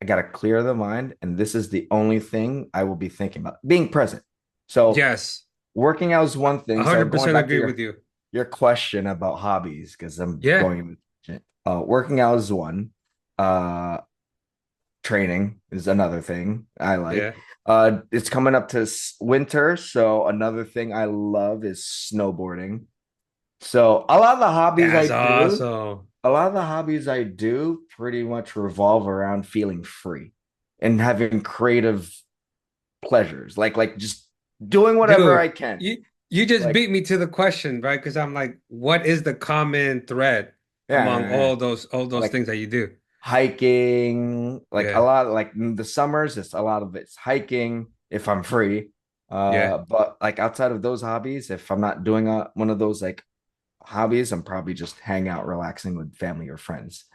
Speaker 1: I gotta clear the mind, and this is the only thing I will be thinking about. Being present. So
Speaker 2: Yes.
Speaker 1: working out is one
Speaker 2: A
Speaker 1: thing. So
Speaker 2: hundred
Speaker 1: going
Speaker 2: percent
Speaker 1: back to
Speaker 2: agree
Speaker 1: your
Speaker 2: with you.
Speaker 1: your question about hobbies, because I'm
Speaker 2: Yeah.
Speaker 1: going working out is one. Uh training is another thing I like.
Speaker 2: Yeah.
Speaker 1: It's coming up to winter, so another thing I love is snowboarding. So
Speaker 2: That's awesome.
Speaker 1: a lot of the hobbies I do pretty much revolve around feeling free and having creative pleasures, like just doing whatever I
Speaker 2: Dude,
Speaker 1: can.
Speaker 2: you just
Speaker 1: Like,
Speaker 2: beat me to the question, right? Because I'm like, what is the common thread
Speaker 1: yeah,
Speaker 2: among
Speaker 1: yeah, yeah.
Speaker 2: all those
Speaker 1: Like
Speaker 2: things that you do?
Speaker 1: hiking, like a
Speaker 2: Yeah.
Speaker 1: lot, like in the summers, it's a lot of it's hiking if I'm free.
Speaker 2: Yeah.
Speaker 1: But like outside of those hobbies, if I'm not doing one of those like hobbies, I'm probably just hang out, relaxing with family or friends.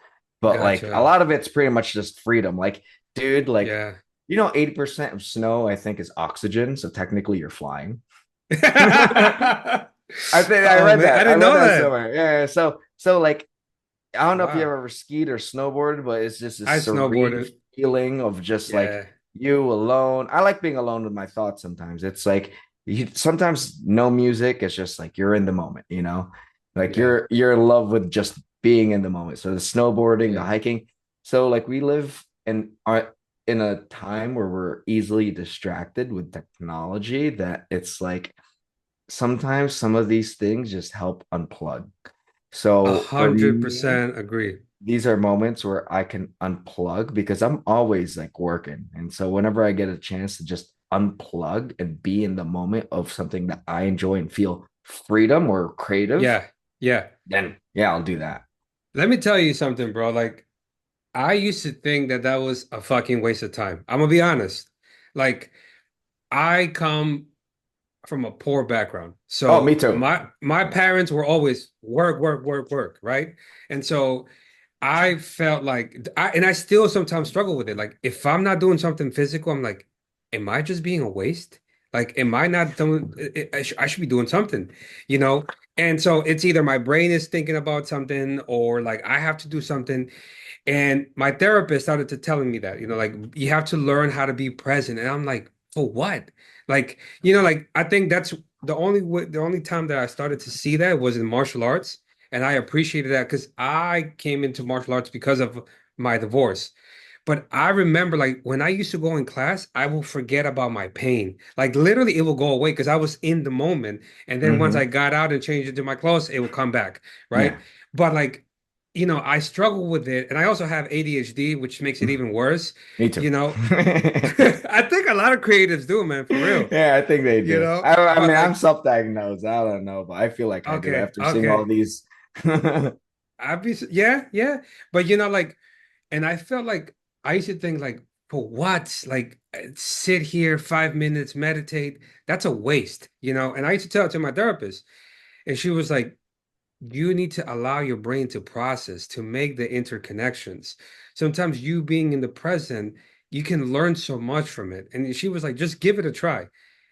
Speaker 1: But like a
Speaker 2: Gotcha.
Speaker 1: lot of it's pretty much just freedom. Like, dude, like
Speaker 2: Yeah.
Speaker 1: 80% of snow, I think, is oxygen. So technically you're flying. I think I
Speaker 2: Oh
Speaker 1: read
Speaker 2: man, I
Speaker 1: that. I
Speaker 2: didn't
Speaker 1: read
Speaker 2: know
Speaker 1: that
Speaker 2: that.
Speaker 1: somewhere. Yeah. So like I don't know if you
Speaker 2: Wow.
Speaker 1: ever skied or snowboarded, but it's just a
Speaker 2: I
Speaker 1: serene
Speaker 2: snowboarded.
Speaker 1: feeling of just like
Speaker 2: Yeah.
Speaker 1: you alone. I like being alone with my thoughts sometimes. It's like you sometimes no music, it's just like you're in the moment. Like
Speaker 2: Yeah.
Speaker 1: you're in love with just being in the moment. So the snowboarding, the
Speaker 2: Yeah.
Speaker 1: hiking. So like we live in a time where we're easily distracted with technology that it's like sometimes some of these things just help unplug.
Speaker 2: A
Speaker 1: So for
Speaker 2: hundred
Speaker 1: me,
Speaker 2: percent agree.
Speaker 1: these are moments where I can unplug because I'm always like working. And so whenever I get a chance to just unplug and be in the moment of something that I enjoy and feel freedom or creative,
Speaker 2: Yeah. Yeah.
Speaker 1: then yeah, I'll do that.
Speaker 2: Let me tell you something, bro. Like, I used to think that that was a fucking waste of time. I'm gonna be honest. Like, I come from a poor background.
Speaker 1: Oh, me
Speaker 2: So
Speaker 1: too.
Speaker 2: my parents were always work, work, work, work, right? And so I felt like I still sometimes struggle with it. Like if I'm not doing something physical, I'm like, am I just being a waste? Like, am I not doing? I should be doing something, you know? And so it's either my brain is thinking about something, or like I have to do something. And my therapist started to telling me that, like you have to learn how to be present. And I'm like, for what? Like, like I think that's the only time that I started to see that was in martial arts. And I appreciated that because I came into martial arts because of my divorce. But I remember like when I used to go in class, I will forget about my pain. Like literally it will go away because I was in the moment. And then once I
Speaker 1: Hmm.
Speaker 2: got out and changed into my clothes, it will come back. Right.
Speaker 1: Yeah,
Speaker 2: But like, I struggle with it. And I also have ADHD, which makes it even worse.
Speaker 1: me too.
Speaker 2: You know, I think a lot of creatives do, man, for real.
Speaker 1: Yeah, I think they do. I
Speaker 2: But
Speaker 1: mean, I'm
Speaker 2: like,
Speaker 1: self-diagnosed. I don't know, but I feel like I do
Speaker 2: okay,
Speaker 1: after seeing all
Speaker 2: okay.
Speaker 1: these.
Speaker 2: Yeah, yeah. But like, and I felt like I used to think like, for what? Like sit here 5 minutes, meditate. That's a waste, And I used to tell it to my therapist, and she was like, you need to allow your brain to process, to make the interconnections. Sometimes you being in the present, you can learn so much from it. And she was like, just give it a try.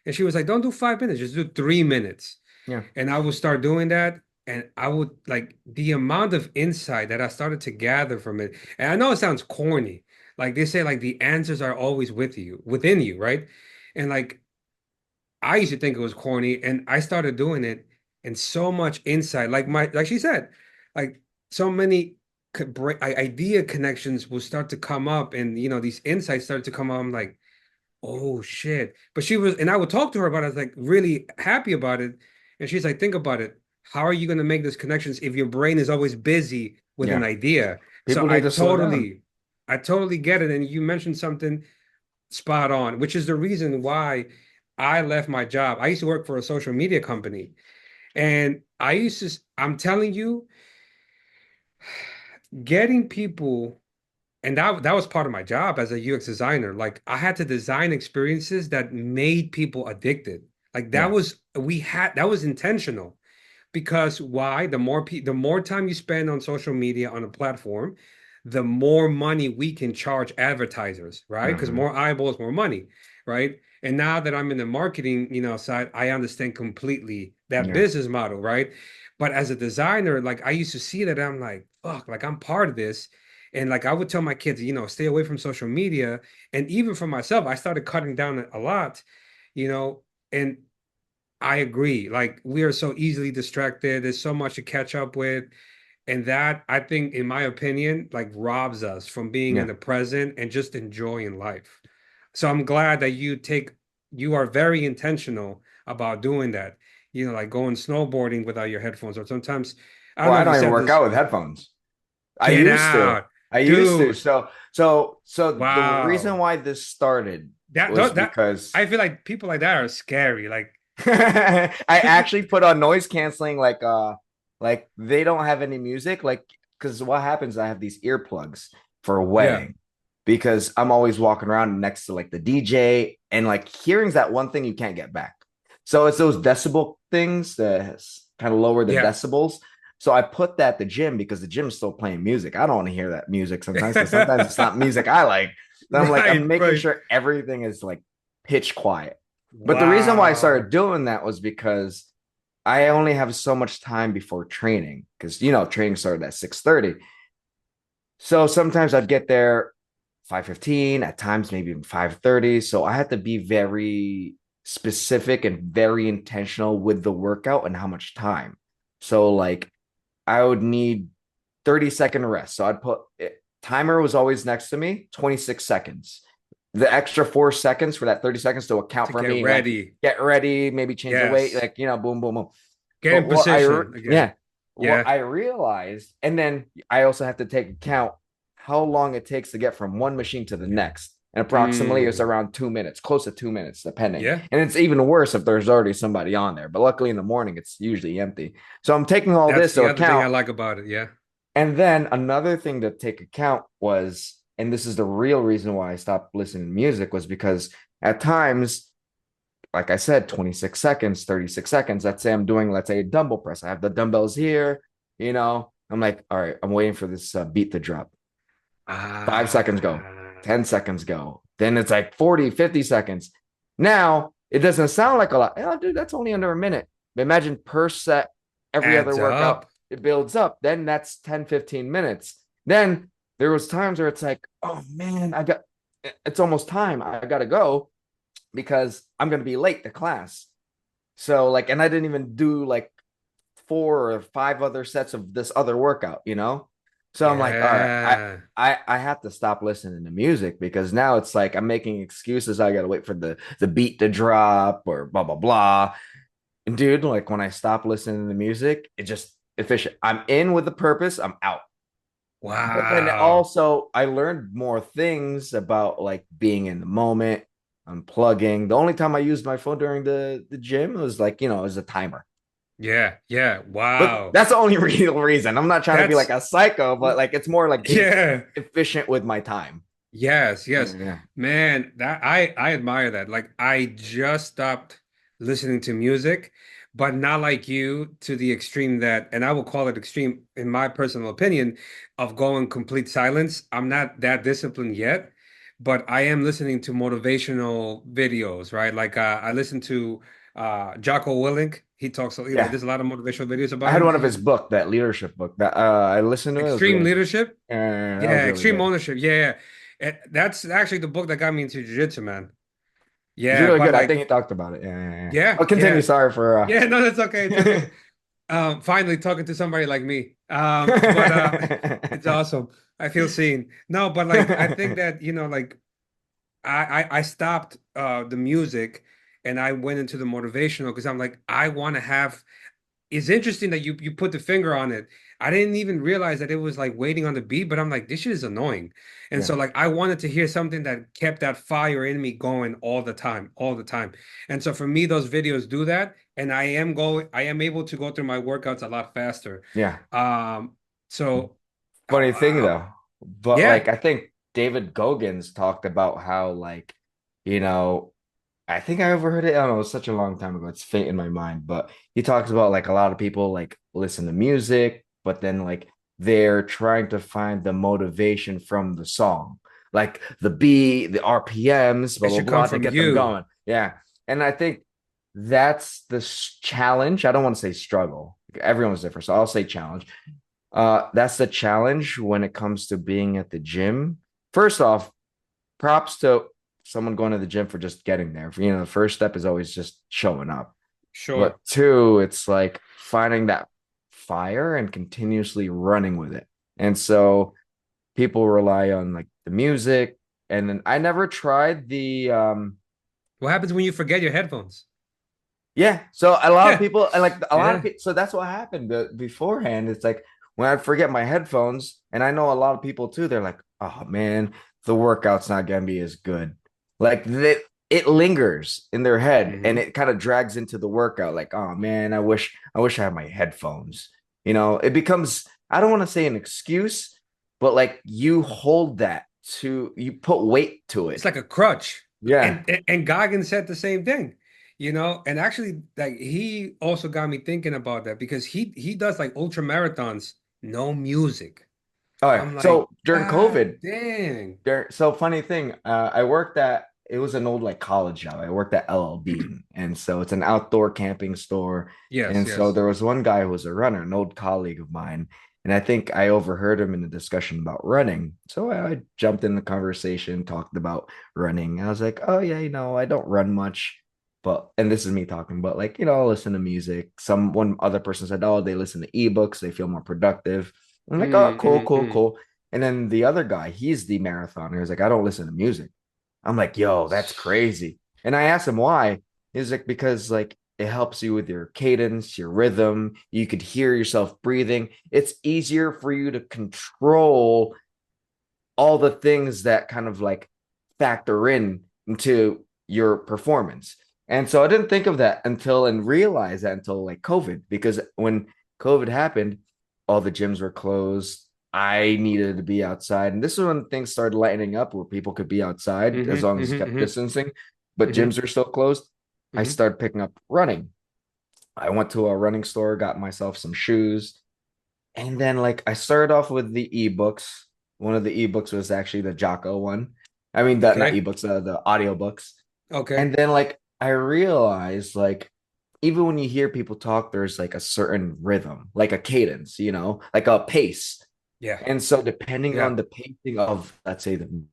Speaker 2: And she was like, don't do 5 minutes, just do 3 minutes.
Speaker 1: Yeah,
Speaker 2: And I would start doing that. And I would like the amount of insight that I started to gather from it. And I know it sounds corny. Like they say, like the answers are always within you, right? And like I used to think it was corny, and I started doing it, and so much insight, like she said, like so many idea connections will start to come up, and these insights started to come up. I'm like, oh shit. But she was, and I would talk to her about it. I was like really happy about it. And she's like, think about it. How are you going to make those connections if your brain is always busy with an
Speaker 1: yeah.
Speaker 2: idea? So
Speaker 1: People need to slow down.
Speaker 2: I totally get it. And you mentioned something spot on, which is the reason why I left my job. I used to work for a social media company, and I'm telling you, getting people, and that was part of my job as a UX designer. Like I had to design experiences that made people addicted. Like
Speaker 1: Yeah,
Speaker 2: that was intentional. Because why? The more time you spend on social media on a platform, the more money we can charge advertisers, right? Because
Speaker 1: hmm,
Speaker 2: more eyeballs, more money, right? And now that I'm in the marketing, side, I understand completely that
Speaker 1: yeah,
Speaker 2: business model, right? But as a designer, like I used to see that I'm like, fuck, like I'm part of this. And like I would tell my kids, stay away from social media. And even for myself, I started cutting down a lot, you know, and I agree. Like we are so easily distracted. There's so much to catch up with. And that, I think, in my opinion, like robs us from being in
Speaker 1: yeah.
Speaker 2: the present and just enjoying life. So I'm glad that you are very intentional about doing that. Like going snowboarding without your headphones, or sometimes, I don't
Speaker 1: Well,
Speaker 2: know
Speaker 1: I
Speaker 2: if you
Speaker 1: don't even
Speaker 2: said
Speaker 1: work
Speaker 2: this,
Speaker 1: out with headphones. I
Speaker 2: get
Speaker 1: used to.
Speaker 2: out,
Speaker 1: I used to.
Speaker 2: dude.
Speaker 1: So the reason
Speaker 2: Wow.
Speaker 1: why this started
Speaker 2: That,
Speaker 1: was
Speaker 2: that, that,
Speaker 1: because
Speaker 2: I feel like people like that are scary. Like,
Speaker 1: I actually put on noise canceling, like they don't have any music, like because what happens, I have these earplugs for a
Speaker 2: yeah,
Speaker 1: wedding because I'm always walking around next to like the DJ, and like hearing's that one thing you can't get back. So it's those decibel things that kind of lower the
Speaker 2: yeah.
Speaker 1: decibels. So I put that at the gym because the gym's still playing music. I don't want to hear that music sometimes because sometimes it's not music I like. So I'm
Speaker 2: Right,
Speaker 1: making
Speaker 2: right.
Speaker 1: sure everything is like pitch quiet. But the reason why I started
Speaker 2: Wow.
Speaker 1: doing that was because I only have so much time before training because training started at 6:30. So sometimes I'd get there 5:15, at times maybe even 5:30. So I had to be very specific and very intentional with the workout and how much time. So like I would need 30-second rest. So I'd put timer was always next to me, 26 seconds. The extra 4 seconds for that 30 seconds to account
Speaker 2: To
Speaker 1: for
Speaker 2: get
Speaker 1: me, like
Speaker 2: ready.
Speaker 1: get ready, maybe change the weight,
Speaker 2: Yes.
Speaker 1: like, boom, boom, boom.
Speaker 2: Get
Speaker 1: But
Speaker 2: in position again.
Speaker 1: yeah, what
Speaker 2: Yeah.
Speaker 1: I realized, and then I also have to take account how long it takes to get from one machine to the next. And approximately it's
Speaker 2: Mm.
Speaker 1: around 2 minutes, close to 2 minutes, depending.
Speaker 2: Yeah.
Speaker 1: And it's even worse if there's already somebody on there. But luckily in the morning, it's usually empty. So I'm taking all
Speaker 2: That's
Speaker 1: this
Speaker 2: the
Speaker 1: to
Speaker 2: other thing I
Speaker 1: account.
Speaker 2: like about it. Yeah.
Speaker 1: And then another thing to take account was, and this is the real reason why I stopped listening to music, was because at times, like I said, 26 seconds, 36 seconds. Let's say I'm doing, let's say, a dumbbell press. I have the dumbbells here, I'm like, all right, I'm waiting for this beat to drop. 5 seconds go,
Speaker 2: Ah.
Speaker 1: 10 seconds go. Then it's like 40, 50 seconds. Now it doesn't sound like a lot. Oh, dude, that's only under a minute. But imagine per set, every other
Speaker 2: Adds
Speaker 1: workout,
Speaker 2: up.
Speaker 1: it builds up. Then that's 10, 15 minutes. Then there was times where it's like, oh man, it's almost time. I gotta go because I'm gonna be late to class. So like, and I didn't even do like 4 or 5 other sets of this other workout, you know? So I'm like, all right,
Speaker 2: Yeah.
Speaker 1: I have to stop listening to music because now it's like I'm making excuses. I gotta wait for the beat to drop or blah blah blah. And dude, like when I stop listening to music, it just efficient. I'm in with the purpose, I'm out. But then
Speaker 2: Wow.
Speaker 1: also I learned more things about like being in the moment, unplugging. The only time I used my phone during the gym was like, as a timer.
Speaker 2: Yeah. Yeah.
Speaker 1: But
Speaker 2: Wow.
Speaker 1: that's the only real reason. I'm not trying to be like
Speaker 2: That's
Speaker 1: a psycho, but like it's more like being
Speaker 2: yeah.
Speaker 1: efficient with my time.
Speaker 2: Yes, yes.
Speaker 1: Yeah.
Speaker 2: Man, that I admire that. Like I just stopped listening to music, but not like you to the extreme that, and I will call it extreme in my personal opinion, of going complete silence. I'm not that disciplined yet, but I am listening to motivational videos, right? Like I listen to Jocko Willink. He talks,
Speaker 1: Yeah.
Speaker 2: there's a lot of motivational videos
Speaker 1: I
Speaker 2: about
Speaker 1: had
Speaker 2: him.
Speaker 1: one of his book, that leadership book that I listened to. It was
Speaker 2: Extreme
Speaker 1: really good.
Speaker 2: Leadership.
Speaker 1: That was
Speaker 2: Yeah,
Speaker 1: really
Speaker 2: Extreme
Speaker 1: good.
Speaker 2: Ownership. Yeah, yeah. That's actually the book that got me into jiu-jitsu, man.
Speaker 1: It's
Speaker 2: Yeah,
Speaker 1: really
Speaker 2: but
Speaker 1: good. I
Speaker 2: like,
Speaker 1: think he talked about it. Yeah, yeah, yeah.
Speaker 2: yeah,
Speaker 1: But continue.
Speaker 2: yeah,
Speaker 1: Sorry for
Speaker 2: yeah. No, that's okay. It's okay. Finally talking to somebody like me. But it's awesome. I feel seen. No, but like, I think that like, I stopped the music and I went into the motivational because I'm like, I want to have it's interesting that you put the finger on it. I didn't even realize that it was like waiting on the beat, but I'm like, this shit is annoying. And
Speaker 1: Yeah,
Speaker 2: so like I wanted to hear something that kept that fire in me going all the time, all the time. And so for me, those videos do that. And I am able to go through my workouts a lot faster.
Speaker 1: yeah.
Speaker 2: Um, so
Speaker 1: Funny thing
Speaker 2: uh,
Speaker 1: though, but
Speaker 2: yeah,
Speaker 1: like I think David Goggins talked about how like, you know, I think I overheard it. I don't know, it was such a long time ago. It's faint in my mind, but he talks about like a lot of people like listen to music, but then like they're trying to find the motivation from the song, like the beat, the RPMs, blah
Speaker 2: it
Speaker 1: blah
Speaker 2: should come
Speaker 1: blah, to
Speaker 2: from
Speaker 1: get them
Speaker 2: you.
Speaker 1: going. Yeah, and I think that's the challenge. I don't want to say struggle. Everyone's different, so I'll say challenge. That's the challenge when it comes to being at the gym. First off, props to someone going to the gym for just getting there. The first step is always just showing up. But
Speaker 2: Sure.
Speaker 1: two, it's like finding that fire and continuously running with it. And so people rely on like the music. And then I never tried the
Speaker 2: What happens when you forget your headphones?
Speaker 1: yeah. So a lot of
Speaker 2: Yeah,
Speaker 1: people, and like a lot of
Speaker 2: yeah.
Speaker 1: people, so that's what happened beforehand. It's like when I forget my headphones, and I know a lot of people too, they're like, oh man, the workout's not gonna be as good. Like it lingers in their head and
Speaker 2: Hmm.
Speaker 1: it kind of drags into the workout. Like, oh man, I wish I had my headphones. It becomes, I don't want to say an excuse, but like you put weight to
Speaker 2: It's
Speaker 1: it.
Speaker 2: like a crutch.
Speaker 1: Yeah.
Speaker 2: And Goggins said the same thing, and actually like he also got me thinking about that because he does like ultra marathons, no music.
Speaker 1: All right.
Speaker 2: I'm like,
Speaker 1: So during
Speaker 2: God
Speaker 1: COVID,
Speaker 2: dang.
Speaker 1: so funny thing, I worked at, it was an old like college job. I worked at LL Bean, and so it's an outdoor camping store.
Speaker 2: Yes,
Speaker 1: And so
Speaker 2: yes.
Speaker 1: there was one guy who was a runner, an old colleague of mine, and I think I overheard him in a discussion about running. So I jumped in the conversation, talked about running. I was like, oh yeah, I don't run much, but and this is me talking, but like I'll listen to music. One other person said, oh, they listen to ebooks, they feel more productive. I'm like, oh,
Speaker 2: Mm,
Speaker 1: cool,
Speaker 2: mm,
Speaker 1: cool,
Speaker 2: mm.
Speaker 1: cool. And then the other guy, he's the marathoner. He's like, I don't listen to music. I'm like, yo, that's crazy. And I asked him why. He's like, because like it helps you with your cadence, your rhythm. You could hear yourself breathing. It's easier for you to control all the things that kind of like factor in into your performance. And so I didn't think of that until and realize that until like COVID, because when COVID happened, all the gyms were closed. I needed to be outside. And this is when things started lightening up where people could be outside as
Speaker 2: Mm-hmm,
Speaker 1: long as you kept
Speaker 2: mm-hmm,
Speaker 1: distancing, but
Speaker 2: mm-hmm,
Speaker 1: gyms are still closed. I
Speaker 2: mm-hmm.
Speaker 1: started picking up running. I went to a running store, got myself some shoes, and then like I started off with the ebooks. One of the ebooks was actually the Jocko one. I mean the not
Speaker 2: Okay,
Speaker 1: ebooks, the audiobooks.
Speaker 2: okay.
Speaker 1: And then like I realized like even when you hear people talk, there's like a certain rhythm, like a cadence, like a pace.
Speaker 2: Yeah.
Speaker 1: And so depending
Speaker 2: Yeah.
Speaker 1: on the pacing of, let's say, the music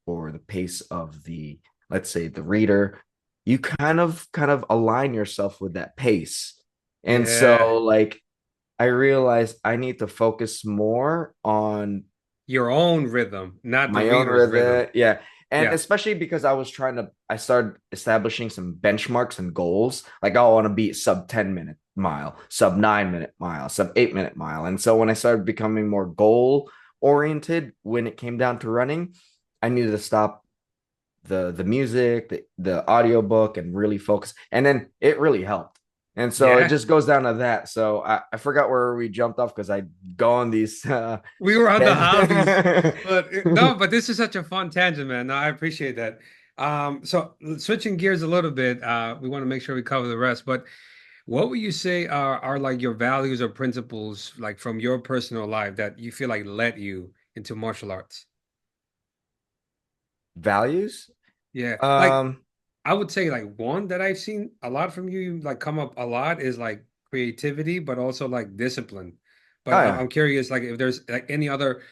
Speaker 1: or the pace of the, let's say, the reader, you kind of align yourself with that pace. And
Speaker 2: Yeah.
Speaker 1: so like I realized I need to focus more on
Speaker 2: Your own rhythm, not the
Speaker 1: my own
Speaker 2: reader's rhythm.
Speaker 1: rhythm. Yeah. And
Speaker 2: Yeah.
Speaker 1: especially because I started establishing some benchmarks and goals. Like, oh, I want to be sub 10-minute mile, sub 9-minute mile, sub 8-minute mile. And so when I started becoming more goal oriented when it came down to running, I needed to stop the music, the audiobook and really focus. And then it really helped. And so it
Speaker 2: Yeah.
Speaker 1: just goes down to that. So I forgot where we jumped off because I go on these
Speaker 2: We were on the hobbies,
Speaker 1: yeah.
Speaker 2: but no, but this is such a fun tangent, man. No, I appreciate that. So switching gears a little bit, we want to make sure we cover the rest, but what would you say are like your values or principles, like from your personal life that you feel like led you into martial arts?
Speaker 1: Values.
Speaker 2: Yeah. Like
Speaker 1: Um,
Speaker 2: I would say like one that I've seen a lot from you, like come up a lot is like creativity, but also like discipline. But
Speaker 1: oh
Speaker 2: I'm,
Speaker 1: yeah.
Speaker 2: I'm curious, like if there's like any other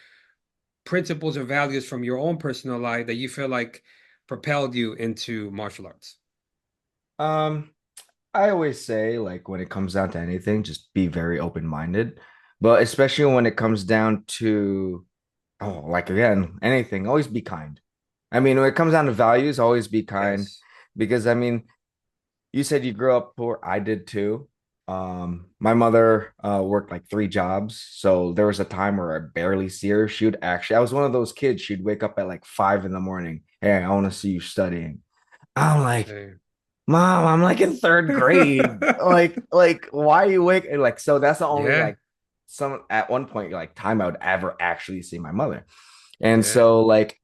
Speaker 2: principles or values from your own personal life that you feel like propelled you into martial arts.
Speaker 1: Um, I always say like when it comes down to anything, just be very open-minded. But especially when it comes down to like again, anything, always be kind. I mean, when it comes down to values, always be kind.
Speaker 2: Yes.
Speaker 1: Because I mean, you said you grew up poor. I did too. My mother worked like three jobs. So there was a time where I barely see her. I was one of those kids, she'd wake up at like 5 in the morning. Hey, I want to see you studying. I'm like,
Speaker 2: Same.
Speaker 1: Mom, I'm like in third grade. Like, why are you waking? Like, so that's the only
Speaker 2: Yeah.
Speaker 1: like some at one point like time I would ever actually see my mother. And
Speaker 2: Yeah.
Speaker 1: so like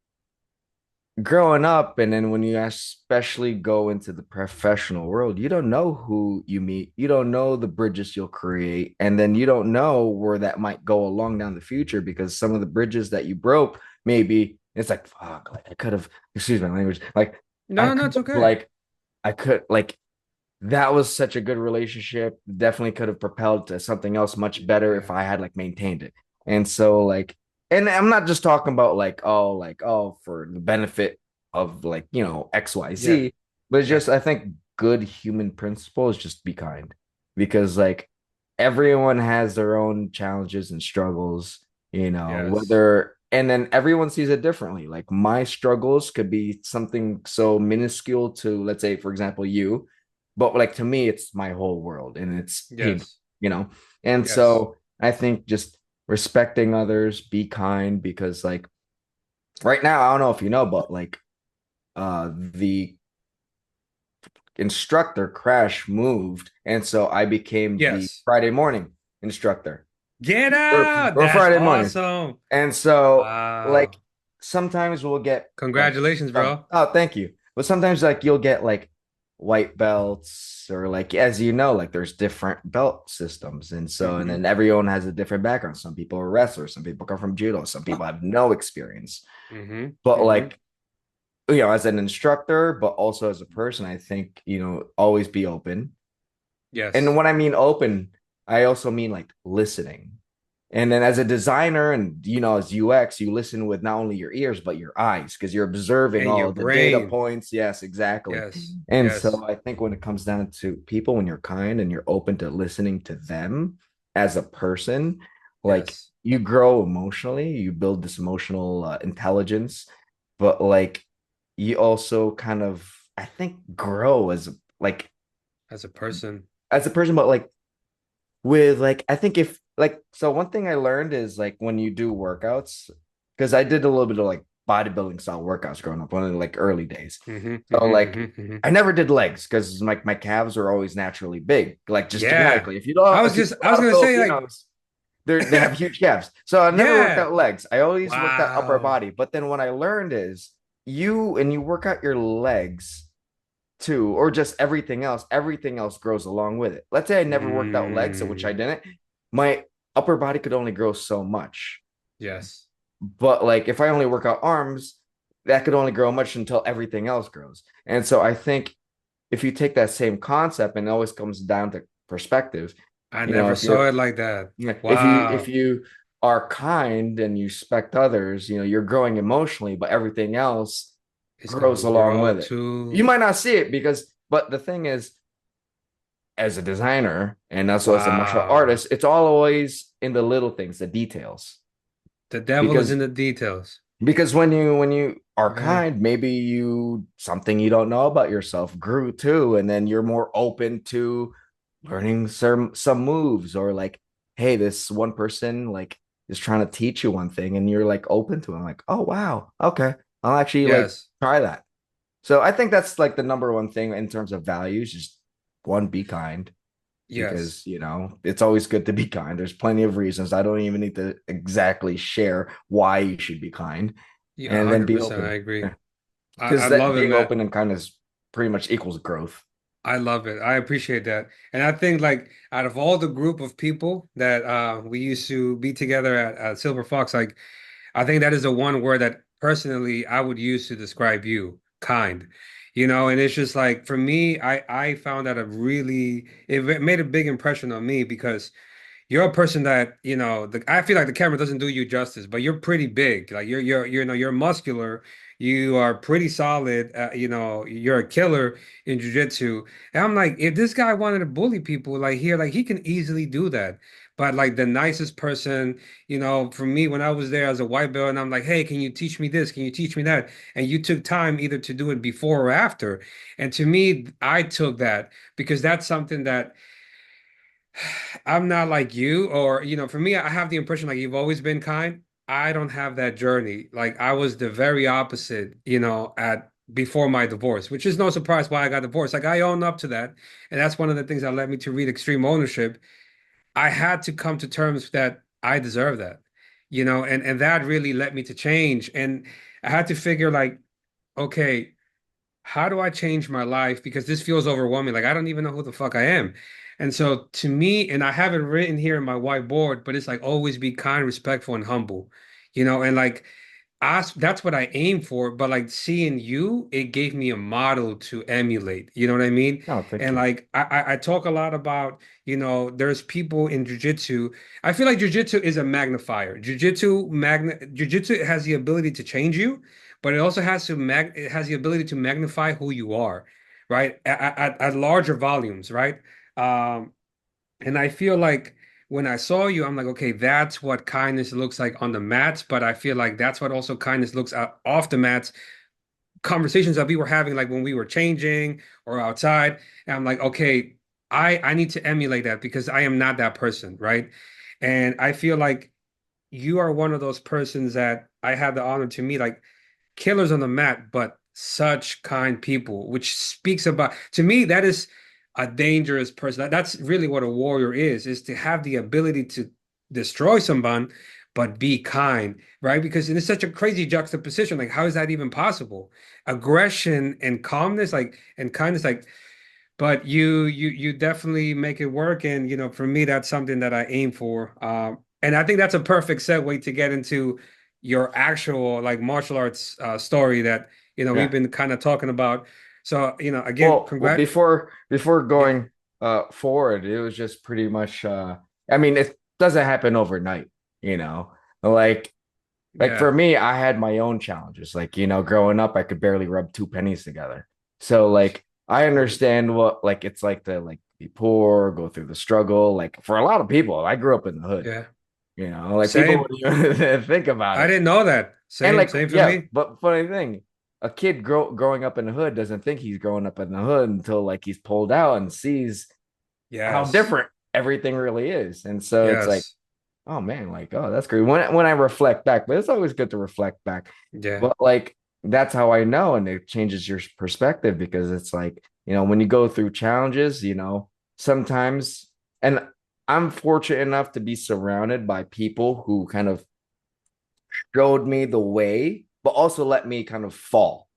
Speaker 1: growing up, and then when you especially go into the professional world, you don't know who you meet, you don't know the bridges you'll create, and then you don't know where that might go along down the future because some of the bridges that you broke, maybe it's like fuck, like I could have, excuse my language, like I
Speaker 2: No, no,
Speaker 1: could
Speaker 2: it's
Speaker 1: have
Speaker 2: okay.
Speaker 1: I could like that was such a good relationship. Definitely could have propelled to something else much better if
Speaker 2: Yeah.
Speaker 1: I had like maintained it. And so like, and I'm not just talking about like, oh, for the benefit of like,
Speaker 2: Yeah.
Speaker 1: XYZ, but it's
Speaker 2: Yeah.
Speaker 1: just I think good human principle is just be kind. Because like everyone has their own challenges and struggles,
Speaker 2: Yes.
Speaker 1: whether and then everyone sees it differently. Like my struggles could be something so minuscule to, let's say, for example, you, but like to me it's my whole world and it's painful,
Speaker 2: Yes.
Speaker 1: you know and
Speaker 2: Yes.
Speaker 1: so I think just respecting others, be kind, because like right now I don't know if you know, but like the instructor crash moved, and so I became the
Speaker 2: Yes.
Speaker 1: Friday morning instructor,
Speaker 2: Get
Speaker 1: or,
Speaker 2: out.
Speaker 1: or
Speaker 2: That's
Speaker 1: Friday mornings.
Speaker 2: awesome.
Speaker 1: And so like
Speaker 2: Wow.
Speaker 1: sometimes we'll get like
Speaker 2: Congratulations,
Speaker 1: some,
Speaker 2: bro.
Speaker 1: oh thank you, but sometimes like you'll get like white belts, or like as you know, like there's different belt systems, and so and
Speaker 2: Hmm.
Speaker 1: then everyone has a different background. Some people are wrestlers, some people come from judo, some people have no experience.
Speaker 2: Hmm.
Speaker 1: But
Speaker 2: Hmm.
Speaker 1: like, as an instructor but also as a person, I think, always be open. And
Speaker 2: Yes.
Speaker 1: when I mean open, I also mean like listening. And then as a designer and as UX, you listen with not only your ears but your eyes because you're observing
Speaker 2: And
Speaker 1: all
Speaker 2: your
Speaker 1: of the data
Speaker 2: brain.
Speaker 1: points. Yes, exactly.
Speaker 2: Yes.
Speaker 1: And
Speaker 2: Yes.
Speaker 1: so I think when it comes down to people, when you're kind and you're open to listening to them as a person, like
Speaker 2: Yes.
Speaker 1: you grow emotionally, you build this emotional intelligence, but like you also kind of, I think, grow like
Speaker 2: As a person.
Speaker 1: as a person, but like with like I think if like so one thing I learned is like when you do workouts, because I did a little bit of like bodybuilding style workouts growing up, one of the like early days.
Speaker 2: Hmm.
Speaker 1: So
Speaker 2: Hmm.
Speaker 1: like
Speaker 2: Hmm. Hmm.
Speaker 1: I never did legs because my calves are always naturally big, like just
Speaker 2: Yeah.
Speaker 1: genetically. If you know if you know
Speaker 2: I
Speaker 1: a
Speaker 2: was
Speaker 1: lot of
Speaker 2: gonna say like,
Speaker 1: Filipinos, they have huge calves. So I never worked
Speaker 2: yeah.
Speaker 1: out legs. I always worked out upper
Speaker 2: Wow.
Speaker 1: body. But then what I learned is you work out your legs too, or just everything else grows along with it. Let's say I never worked out legs, which I
Speaker 2: Mm.
Speaker 1: didn't, my upper body could only grow so much.
Speaker 2: Yes.
Speaker 1: But like if I only work out arms, that could only grow much until everything else grows. And so I think if you take that same concept, and it always comes down to perspective,
Speaker 2: I
Speaker 1: you know,
Speaker 2: never
Speaker 1: if
Speaker 2: saw
Speaker 1: you're
Speaker 2: it like that.
Speaker 1: yeah, if
Speaker 2: Wow.
Speaker 1: you are kind and you respect others, you're growing emotionally, but everything else
Speaker 2: It's gonna
Speaker 1: grows along
Speaker 2: grow
Speaker 1: with it. You
Speaker 2: too.
Speaker 1: might not see it but the thing is, as a designer and also as a martial
Speaker 2: Wow.
Speaker 1: artist, it's all always in the little things, the details.
Speaker 2: The devil is
Speaker 1: Because
Speaker 2: in the details.
Speaker 1: when you are
Speaker 2: Yeah.
Speaker 1: kind, maybe you something you don't know about yourself grew too, and then you're more open to learning some moves, or like, hey, this one person like is trying to teach you one thing, and you're like open to it. I'm like, oh wow, okay, I'll actually like
Speaker 2: Yes.
Speaker 1: try that. So I think that's like the number one thing in terms of values, just one, be kind,
Speaker 2: Yes.
Speaker 1: because it's always good to be kind. There's plenty of reasons. I don't even need to exactly share why you should be kind,
Speaker 2: Yeah,
Speaker 1: and then be
Speaker 2: 100%. I
Speaker 1: open.
Speaker 2: agree. I
Speaker 1: Because that
Speaker 2: love it,
Speaker 1: being
Speaker 2: man.
Speaker 1: open and kindness pretty much equals growth.
Speaker 2: I love it. I appreciate that. And I think like out of all the group of people that we used to be together at Silver Fox, like I think that is the one word that personally I would use to describe you, kind. And it's just like for me, I found that it made a big impression on me because you're a person that, I feel like the camera doesn't do you justice, but you're pretty big. Like you're muscular. You are pretty solid. You're a killer in jiu-jitsu. And I'm like, if this guy wanted to bully people like here, like he can easily do that. But like the nicest person, for me when I was there as a white belt and I'm like, hey, can you teach me this? Can you teach me that? And you took time either to do it before or after. And to me, I took that because that's something that I'm not like you, or for me, I have the impression like you've always been kind. I don't have that journey. Like I was the very opposite, at before my divorce, which is no surprise why I got divorced. Like I own up to that, and that's one of the things that led me to read Extreme Ownership. I had to come to terms that I deserve that, and that really led me to change. And I had to figure like, okay, how do I change my life? Because this feels overwhelming. Like I don't even know who the fuck I am. And so to me, and I have it written here in my whiteboard, but it's like always be kind, respectful, and humble. And like that's what I aim for. But like seeing you, it gave me a model to emulate. You know what I mean?
Speaker 1: Oh, thank
Speaker 2: And
Speaker 1: you.
Speaker 2: like I talk a lot about, there's people in jujitsu. I feel like jujitsu is a magnifier. Jujitsu has the ability to change you, but it also it has the ability to magnify who you are, right? At larger volumes, right? Um, and I feel like when I saw you, I'm like, okay, that's what kindness looks like on the mats, but I feel like that's what also kindness looks off the mats. Conversations that we were having, like when we were changing or outside, and I'm like, okay, I need to emulate that because I am not that person, right? And I feel like you are one of those persons that I had the honor to meet. Like killers on the mat, but such kind people, which speaks about, to me, that is a dangerous person. That's really what a warrior is to have the ability to destroy someone, but be kind, right? Because it's such a crazy juxtaposition. Like, how is that even possible? Aggression and calmness, like, and kindness, like, but you definitely make it work. And for me, that's something that I aim for. And I think that's a perfect segue to get into your actual like martial arts story that we've
Speaker 1: Yeah.
Speaker 2: been kind of talking about. So again,
Speaker 1: Well,
Speaker 2: congrats.
Speaker 1: before
Speaker 2: Yeah,
Speaker 1: going forward, it was just pretty much I mean, it doesn't happen overnight, you know. Like for
Speaker 2: yeah,
Speaker 1: me, I had my own challenges. Like, growing up, I could barely rub two pennies together. So like I understand what like it's like to like be poor, go through the struggle. Like for a lot of people, I grew up in the hood,
Speaker 2: yeah.
Speaker 1: like people
Speaker 2: Same.
Speaker 1: wouldn't even think about
Speaker 2: I
Speaker 1: it.
Speaker 2: didn't know that.
Speaker 1: And
Speaker 2: Same,
Speaker 1: like,
Speaker 2: same for
Speaker 1: yeah,
Speaker 2: me.
Speaker 1: but funny thing, a kid growing up in the hood doesn't think he's growing up in the hood until like he's pulled out and sees how
Speaker 2: Yes,
Speaker 1: different everything really is. And so it's like,
Speaker 2: yes,
Speaker 1: oh man, like, oh, that's great. When I reflect back, but it's always good to reflect back.
Speaker 2: yeah,
Speaker 1: But like that's how I know, and it changes your perspective, because it's like, when you go through challenges, sometimes, and I'm fortunate enough to be surrounded by people who kind of showed me the way, but also let me kind of fall.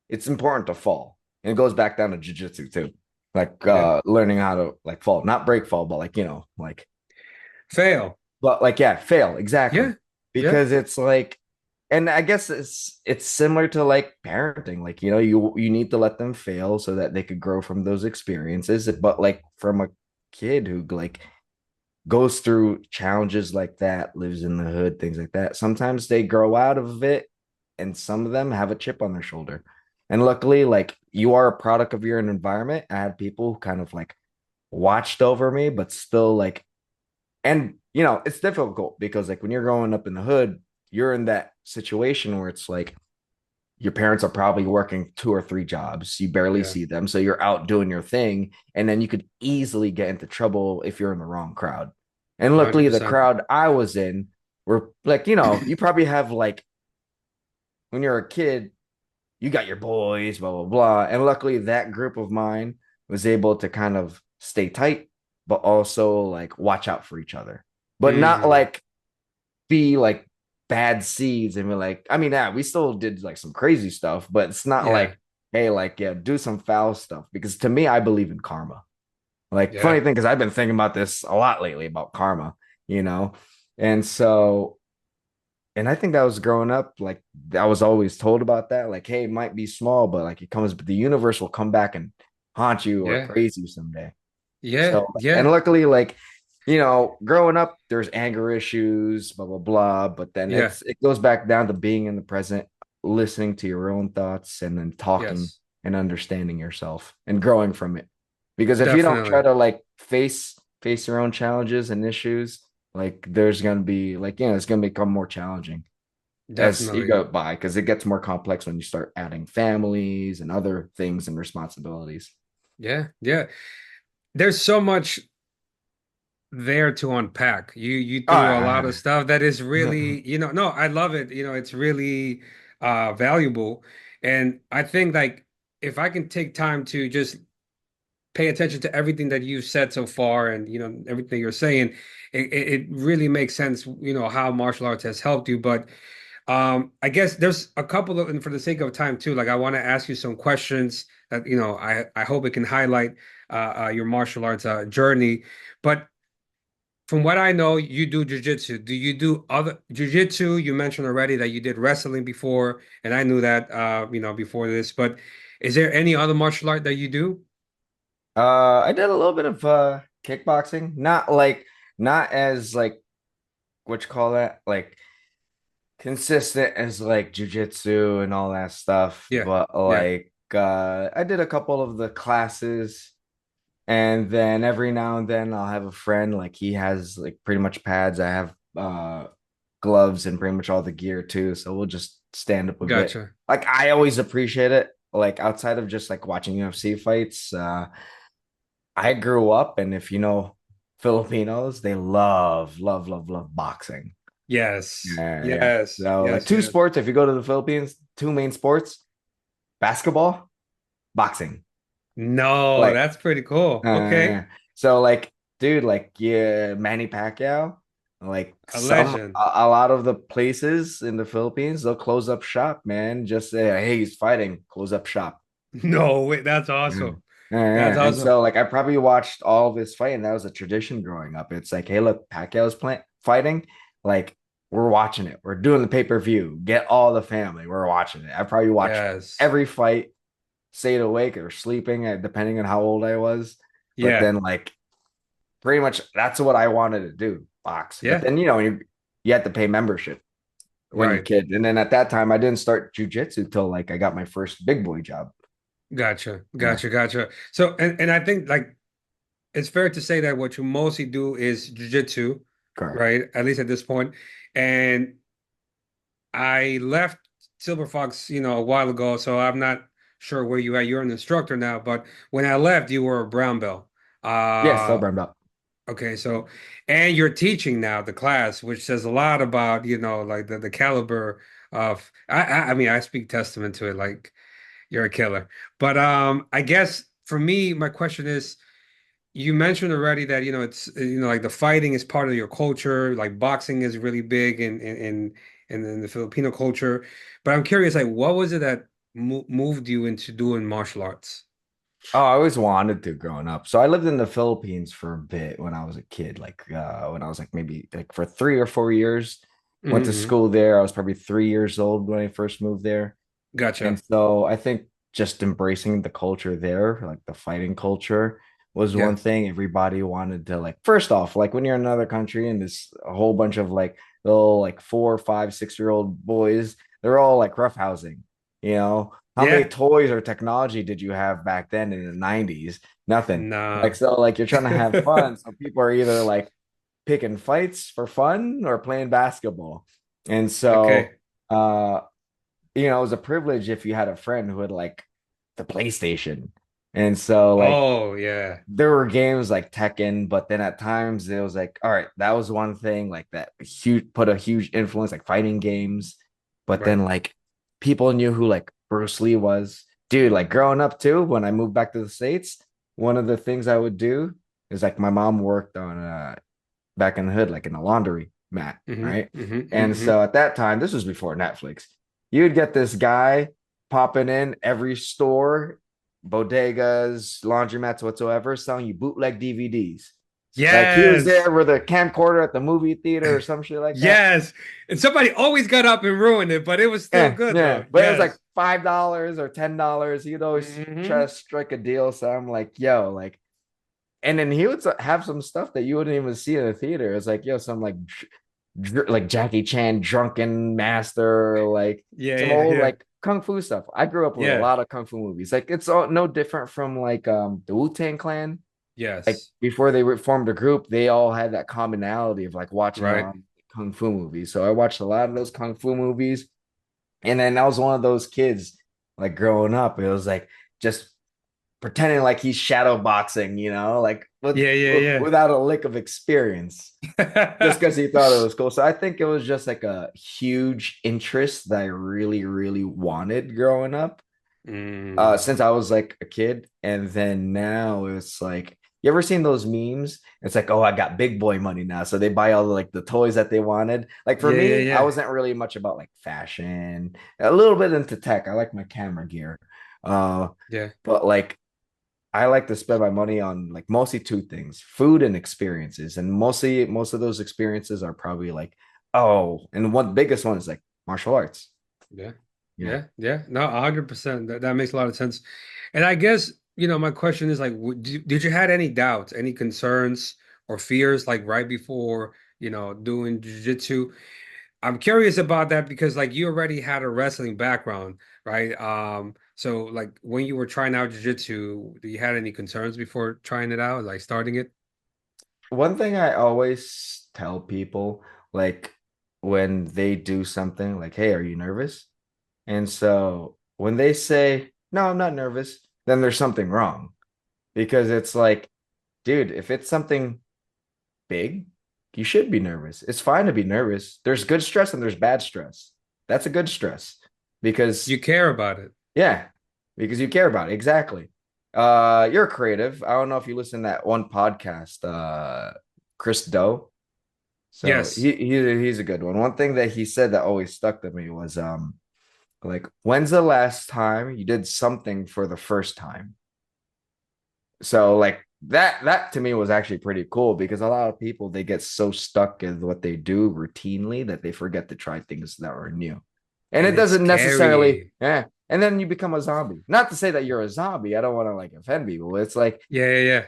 Speaker 1: It's important to fall. And it goes back down to jujitsu too. Like
Speaker 2: yeah.
Speaker 1: learning how to like fall, not break fall, but like, like
Speaker 2: Fail.
Speaker 1: but like, yeah, fail exactly.
Speaker 2: Yeah, yeah,
Speaker 1: Because it's like, and I guess it's similar to like parenting. Like, you need to let them fail so that they could grow from those experiences. But like from a kid who like goes through challenges like that, lives in the hood, things like that, sometimes they grow out of it and some of them have a chip on their shoulder. And luckily, like you are a product of your environment. I had people who kind of like watched over me, but still like, and it's difficult because like when you're growing up in the hood, you're in that situation where it's like your parents are probably working two or three jobs. You barely
Speaker 2: Yeah,
Speaker 1: see them. So you're out doing your thing. And then you could easily get into trouble if you're in the wrong crowd. And luckily, the
Speaker 2: 100%.
Speaker 1: crowd I was in were like, you probably have like, when you're a kid, you got your boys, blah, blah, blah. And luckily, that group of mine was able to kind of stay tight, but also like watch out for each other, but not
Speaker 2: Hmm.
Speaker 1: like be like bad seeds and be like, I mean, yeah, we still did like some crazy stuff, but it's not
Speaker 2: Yeah,
Speaker 1: like, hey, like, yeah, do some foul stuff. Because to me, I believe in karma. Like, funny
Speaker 2: yeah,
Speaker 1: thing, because I've been thinking about this a lot lately about karma, you know? And so, and I think that was growing up, like, I was always told about that. Like, hey, it might be small, but like, it comes, but the universe will come back and haunt you or
Speaker 2: yeah,
Speaker 1: praise you someday.
Speaker 2: yeah,
Speaker 1: So, and
Speaker 2: yeah,
Speaker 1: luckily, like, growing up, there's anger issues, blah, blah, blah. But then
Speaker 2: yeah,
Speaker 1: it goes back down to being in the present, listening to your own thoughts, and then talking
Speaker 2: yes,
Speaker 1: and understanding yourself and growing from it. Because if you don't try
Speaker 2: definitely,
Speaker 1: to like face your own challenges and issues, like there's gonna be like, it's gonna become more challenging as you
Speaker 2: definitely.
Speaker 1: go by because it gets more complex when you start adding families and other things and responsibilities.
Speaker 2: Yeah, yeah. There's so much there to unpack. You
Speaker 1: All
Speaker 2: threw a lot of
Speaker 1: right.
Speaker 2: stuff that is really, no, I love it. It's really valuable. And I think like if I can take time to just pay attention to everything that you've said so far and everything you're saying, it really makes sense, how martial arts has helped you. But I guess there's a couple of, and for the sake of time too, like I want to ask you some questions that, I hope it can highlight your martial arts journey. But from what I know, you do jujitsu. Do you do other jujitsu? You mentioned already that you did wrestling before, and I knew that before this. But is there any other martial art that you do?
Speaker 1: I did a little bit of kickboxing, not as like what you call that, like consistent as like jujitsu and all that stuff,
Speaker 2: Yeah,
Speaker 1: but
Speaker 2: yeah,
Speaker 1: like I did a couple of the classes and then every now and then I'll have a friend like he has like pretty much pads. I have gloves and pretty much all the gear too, so we'll just stand up a bit.
Speaker 2: gotcha.
Speaker 1: Like I always appreciate it. Like outside of just like watching UFC fights, I grew up, and if you know Filipinos, they love, love, love, love boxing.
Speaker 2: Yes,
Speaker 1: Yeah.
Speaker 2: yes,
Speaker 1: So, like
Speaker 2: yes,
Speaker 1: two
Speaker 2: yes.
Speaker 1: sports, if you go to the Philippines, two main sports, basketball, boxing.
Speaker 2: No,
Speaker 1: Like,
Speaker 2: that's pretty cool.
Speaker 1: uh,
Speaker 2: Okay,
Speaker 1: so like, dude, like, yeah, Manny Pacquiao, like
Speaker 2: a
Speaker 1: some,
Speaker 2: legend.
Speaker 1: a lot of the places in the Philippines, they'll close up shop, man. Just say, hey, he's fighting, close up shop.
Speaker 2: No, wait, that's
Speaker 1: Yeah.
Speaker 2: awesome. That's
Speaker 1: And
Speaker 2: awesome.
Speaker 1: so like I probably watched all of his fight, and that was a tradition growing up. It's like, hey, look, Pacquiao's playing fighting. Like we're watching it. We're doing the pay-per-view. Get all the family. We're watching it. I probably watched
Speaker 2: Yes.
Speaker 1: every fight, stayed awake or sleeping, depending on how old I was. But
Speaker 2: Yeah,
Speaker 1: then like pretty much that's what I wanted to do, box. But
Speaker 2: yeah,
Speaker 1: then you had to pay membership when you're a
Speaker 2: right.
Speaker 1: kid. And then at that time I didn't start jujitsu till like I got my first big boy job.
Speaker 2: Gotcha,
Speaker 1: Yeah,
Speaker 2: gotcha, gotcha. So, and I think like it's fair to say that what you mostly do is jujitsu,
Speaker 1: correct.
Speaker 2: right? At least at this point. And I left Silver Fox, a while ago, so I'm not sure where you are. You're an instructor now, but when I left, you were a brown belt.
Speaker 1: Yes, still
Speaker 2: Uh,
Speaker 1: burned up.
Speaker 2: okay, so and you're teaching now the class, which says a lot about, like the caliber of I mean, I speak testament to it, like you're a killer. But I guess for me, my question is you mentioned already that it's like the fighting is part of your culture, like boxing is really big in the Filipino culture. But I'm curious, like, what was it that mo moved you into doing martial arts?
Speaker 1: Oh, I always wanted to growing up. So I lived in the Philippines for a bit when I was a kid, like when I was like maybe like for 3 or 4 years. Went to
Speaker 2: Hmm.
Speaker 1: school there. I was probably 3 years old when I first moved there. And
Speaker 2: Gotcha.
Speaker 1: so I think just embracing the culture there, like the fighting culture, was
Speaker 2: Yeah.
Speaker 1: one thing. Everybody wanted to like, first off, like when you're in another country and there's a whole bunch of like little like 4, 5, 6-year-old boys, they're all like roughhousing, you know. How many
Speaker 2: Yeah.
Speaker 1: toys or technology did you have back then in the 90s? Nothing. Like
Speaker 2: Nah.
Speaker 1: so like you're trying to have fun. So people are either like picking fights for fun or playing basketball. And so
Speaker 2: Okay.
Speaker 1: uh it was a privilege if you had a friend who had like the PlayStation. And so like
Speaker 2: Oh, yeah.
Speaker 1: there were games like Tekken, but then at times it was like, all right, that was one thing like that huge put a huge influence, like fighting games. But
Speaker 2: Right.
Speaker 1: then like people knew who like Bruce Lee was. Dude, like growing up too, when I moved back to the States, one of the things I would do is like my mom worked on back in the hood, like in a laundry mat,
Speaker 2: Hmm.
Speaker 1: right?
Speaker 2: Hmm.
Speaker 1: And
Speaker 2: Hmm.
Speaker 1: so at that time, this was before Netflix, you'd get this guy popping in every store, bodegas, laundromats, whatsoever, selling you bootleg DVDs. Like he was
Speaker 2: Yes.
Speaker 1: there with a camcorder at the movie theater or some shit like that.
Speaker 2: Yes. And somebody always got up and ruined it, but it was still
Speaker 1: Yeah,
Speaker 2: good
Speaker 1: yeah.
Speaker 2: though.
Speaker 1: But it was like
Speaker 2: Yes.
Speaker 1: $5 or $10. He'd always try
Speaker 2: Hmm.
Speaker 1: to strike a deal. So I'm like, yo, like, and then he would have some stuff that you wouldn't even see in the theater. It's like, yo, some like Jackie Chan drunken master, like
Speaker 2: Yeah,
Speaker 1: some
Speaker 2: yeah,
Speaker 1: old
Speaker 2: yeah.
Speaker 1: like kung fu stuff. I grew up with a
Speaker 2: Yeah.
Speaker 1: lot of kung fu movies. Like it's all no different from like the Wu-Tang Clan. Like
Speaker 2: Yes.
Speaker 1: before they formed a group, they all had that commonality of like watching a
Speaker 2: Right.
Speaker 1: lot of kung fu movies. So I watched a lot of those kung fu movies. And then I was one of those kids like growing up. It was like just pretending like he's shadow boxing, like
Speaker 2: Yeah, yeah,
Speaker 1: without a lick of experience, just
Speaker 2: yeah.
Speaker 1: because he thought it was cool. So I think it was just like a huge interest that I really, really wanted growing up,
Speaker 2: Mm.
Speaker 1: since I was like a kid. And then now it's like, you ever seen those memes? It's like, oh, I got big boy money now. So they buy all the like the toys that they wanted. Like for
Speaker 2: Yeah, yeah,
Speaker 1: me, I
Speaker 2: yeah.
Speaker 1: wasn't really much about like fashion, a little bit into tech. I like my camera gear. Uh,
Speaker 2: Yeah.
Speaker 1: but like I like to spend my money on like mostly two things, food and experiences. And mostly most of those experiences are probably like, oh, and one biggest one is like martial arts.
Speaker 2: Yeah.
Speaker 1: Yeah.
Speaker 2: Yeah. Yeah. No, 100%. That makes a lot of sense. And I guess, my question is like, did you had any doubts, any concerns or fears like right before, doing jiu-jitsu? I'm curious about that because like you already had a wrestling background, right? So like when you were trying out jiu-jitsu, do you had any concerns before trying it out, like starting it?
Speaker 1: One thing I always tell people, like when they do something, like, hey, are you nervous? And so when they say, no, I'm not nervous, then there's something wrong. Because it's like, dude, if it's something big, you should be nervous. It's fine to be nervous. There's good stress and there's bad stress. That's a good stress because
Speaker 2: You care about it.
Speaker 1: yeah, because you care about it. Exactly. You're creative. I don't know if you listen to that one podcast, Chris Doe. So
Speaker 2: Yes.
Speaker 1: he's a good one. One thing that he said that always stuck to me was like when's the last time you did something for the first time? So like that to me was actually pretty cool because a lot of people they get so stuck in what they do routinely that they forget to try things that are new. And it
Speaker 2: And it's
Speaker 1: doesn't necessarily,
Speaker 2: scary.
Speaker 1: yeah. And then you become a zombie. Not to say that you're a zombie. I don't want to like offend people. It's like,
Speaker 2: Yeah, yeah, yeah.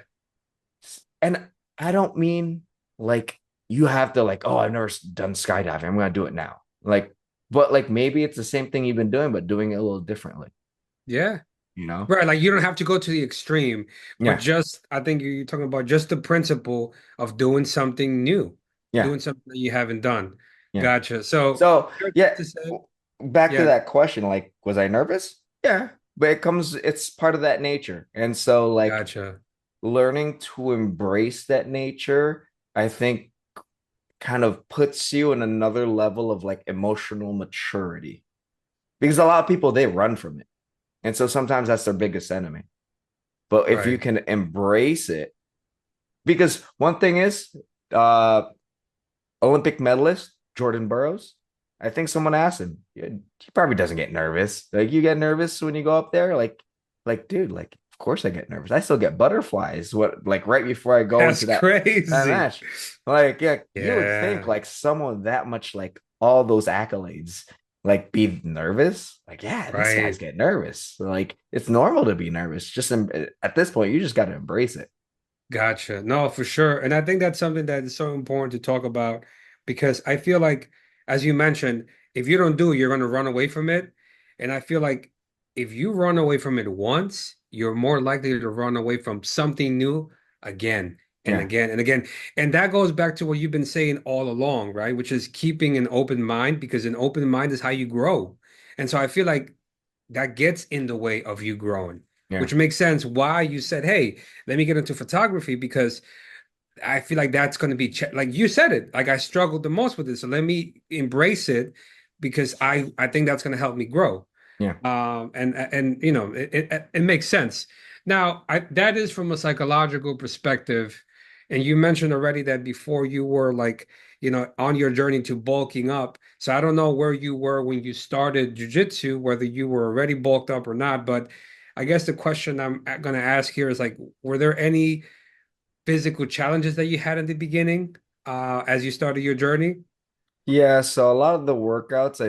Speaker 1: and I don't mean like you have to like, oh, I've never done skydiving. I'm gonna do it now. Like, but like maybe it's the same thing you've been doing, but doing it a little differently,
Speaker 2: Yeah.
Speaker 1: you know?
Speaker 2: Right. Like you don't have to go to the extreme, but
Speaker 1: Yeah,
Speaker 2: just I think you're talking about just the principle of doing something new,
Speaker 1: yeah,
Speaker 2: doing something that you haven't done.
Speaker 1: yeah.
Speaker 2: Gotcha. So
Speaker 1: So
Speaker 2: good
Speaker 1: yeah,
Speaker 2: to say,
Speaker 1: back to
Speaker 2: yeah,
Speaker 1: that question, like, was I nervous? Yeah, but it's part of that nature. And so like
Speaker 2: gotcha.
Speaker 1: learning to embrace that nature, I think kind of puts you in another level of like emotional maturity. Because a lot of people they run from it. And so sometimes that's their biggest enemy. But if you
Speaker 2: Right.
Speaker 1: can embrace it, because one thing is, uh, Olympic medalist Jordan Burroughs, I think someone asked him, yeah, he probably doesn't get nervous. Like you get nervous when you go up there, like dude, like of course I get nervous. I still get butterflies. What like right before I go
Speaker 2: That's
Speaker 1: into that
Speaker 2: crazy.
Speaker 1: match, like yeah, you would think
Speaker 2: Yeah.
Speaker 1: like someone that much like all those accolades, like be nervous. Like, yeah, these guys
Speaker 2: Right.
Speaker 1: get nervous. Like, it's normal to be nervous. Just at this point, you just got to embrace it.
Speaker 2: Gotcha. No, for sure. And I think that's something that is so important to talk about because I feel like, as you mentioned, if you don't do it, you're going to run away from it. And I feel like if you run away from it once, you're more likely to run away from something new again and
Speaker 1: Yeah,
Speaker 2: again and again. And that goes back to what you've been saying all along, right? Which is keeping an open mind because an open mind is how you grow. And so I feel like that gets in the way of you growing,
Speaker 1: yeah,
Speaker 2: which makes sense why you said, hey, let me get into photography because I feel like that's going to be like you said it. Like I struggled the most with it, so let me embrace it because I think that's going to help me grow.
Speaker 1: yeah.
Speaker 2: And you know it makes sense. Now that is from a psychological perspective, and you mentioned already that before you were like on your journey to bulking up. So I don't know where you were when you started jujitsu, whether you were already bulked up or not. But I guess the question I'm going to ask here is like, were there any physical challenges that you had in the beginning as you started your journey?
Speaker 1: Yeah, so a lot of the workouts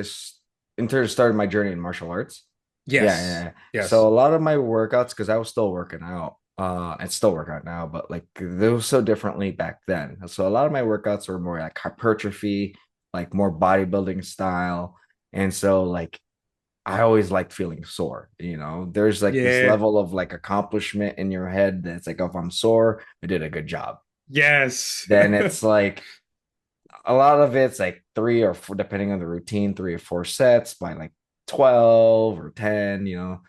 Speaker 1: in terms started my journey in martial arts. Yeah, yeah,
Speaker 2: Yes.
Speaker 1: yeah. So
Speaker 2: Yes.
Speaker 1: a lot of my workouts, because I was still working out, and still work out now, but like they were so differently back then. So a lot of my workouts were more like hypertrophy, like more bodybuilding style. And so like I always liked feeling sore, There's like this
Speaker 2: Yeah.
Speaker 1: level of like accomplishment in your head that's like, if I'm sore, I did a good job.
Speaker 2: Yes.
Speaker 1: Then it's like a lot of it's like three or four, depending on the routine, 3 or 4 sets by like 12 or 10.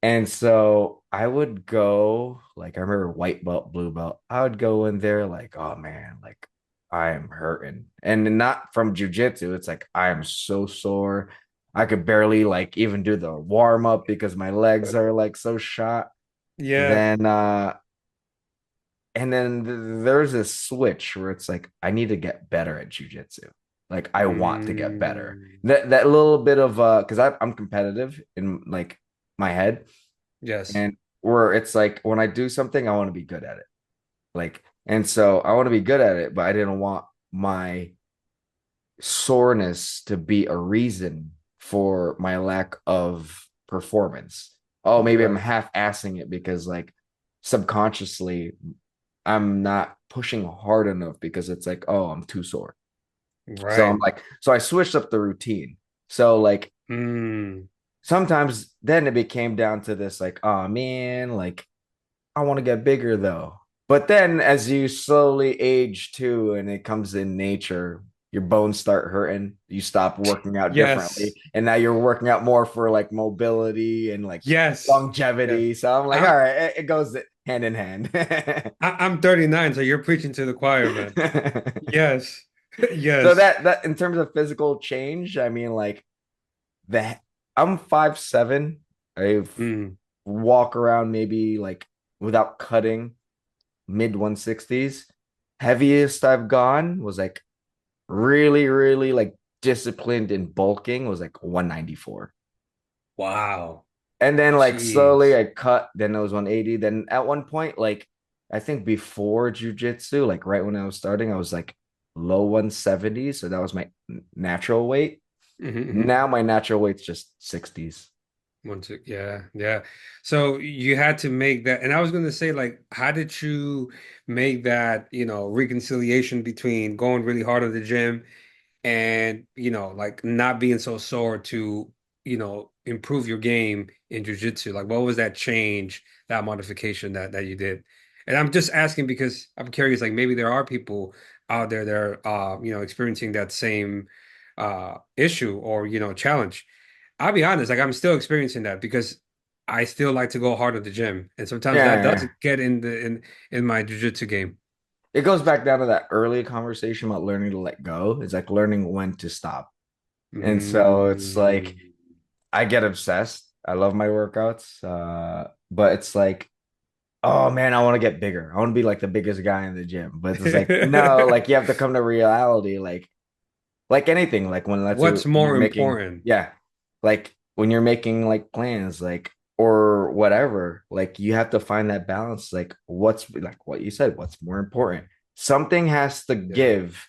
Speaker 1: And so I would go, like, I remember white belt, blue belt. I would go in there like, oh man, like I am hurting. And not from jujitsu. It's like I am so sore. I could barely like even do the warm up because my legs are like so shot.
Speaker 2: Yeah.
Speaker 1: Then and then there's this switch where it's like I need to get better at jujitsu. Like I want to get better.
Speaker 2: Mm,
Speaker 1: That little bit of because I'm competitive in like my head,
Speaker 2: yes.
Speaker 1: and where it's like when I do something, I want to be good at it. Like, and so I want to be good at it, but I didn't want my soreness to be a reason for my lack of performance. Oh, maybe I'm
Speaker 2: Right.
Speaker 1: half-assing it because like subconsciously I'm not pushing hard enough because it's like, oh, I'm too sore. So I'm
Speaker 2: Right.
Speaker 1: like, so I switched up the routine. So like
Speaker 2: Mm,
Speaker 1: sometimes then it became down to this, like, oh man, like I want to get bigger though. But then as you slowly age too, and it comes in nature, your bones start hurting. You stop working out differently.
Speaker 2: yes.
Speaker 1: And now you're working out more for like mobility and like
Speaker 2: Yes. Yes.
Speaker 1: longevity. So I'm like, all
Speaker 2: I'm
Speaker 1: right, it goes hand in hand.
Speaker 2: I'm 39, so you're preaching to the choir, man. Yes.
Speaker 1: So
Speaker 2: Yes.
Speaker 1: that in terms of physical change, I mean, like the I'm 5'7". I
Speaker 2: Mm,
Speaker 1: walk around maybe like without cutting mid 160s. Heaviest I've gone was like really, really like disciplined in bulking was like 194.
Speaker 2: wow.
Speaker 1: And then like slowly
Speaker 2: Jeez.
Speaker 1: I cut, then it was 180. Then at one point, like I think before jujitsu, like right when I was starting, I was like low 170s. So that was my natural weight.
Speaker 2: Hmm.
Speaker 1: Now my natural weight's just 60s.
Speaker 2: One, two, yeah, yeah. So you had to make that, and I was going to say, like, how did you make that, reconciliation between going really hard at the gym and like not being so sore to improve your game in jujitsu? Like what was that change, that modification that you did? And I'm just asking because I'm curious, like maybe there are people out there that are experiencing that same issue or challenge. I'll be honest, like I'm still experiencing that because I still like to go hard at the gym, and sometimes that does
Speaker 1: Yeah.
Speaker 2: get in my jujitsu game.
Speaker 1: It goes back down to that early conversation about learning to let go. It's like learning when to stop. And so it's like
Speaker 2: Mm.
Speaker 1: I get obsessed. I love my workouts. But it's like, oh man, I want to get bigger. I want to be like the biggest guy in the gym. But it's like, no, like you have to come to reality. Like anything, like when let's say
Speaker 2: What's
Speaker 1: when you're
Speaker 2: more
Speaker 1: making,
Speaker 2: important?
Speaker 1: yeah, like when you're making like plans, like or whatever, like you have to find that balance. Like what's like what you said, what's more important? Something has to
Speaker 2: Yeah.
Speaker 1: give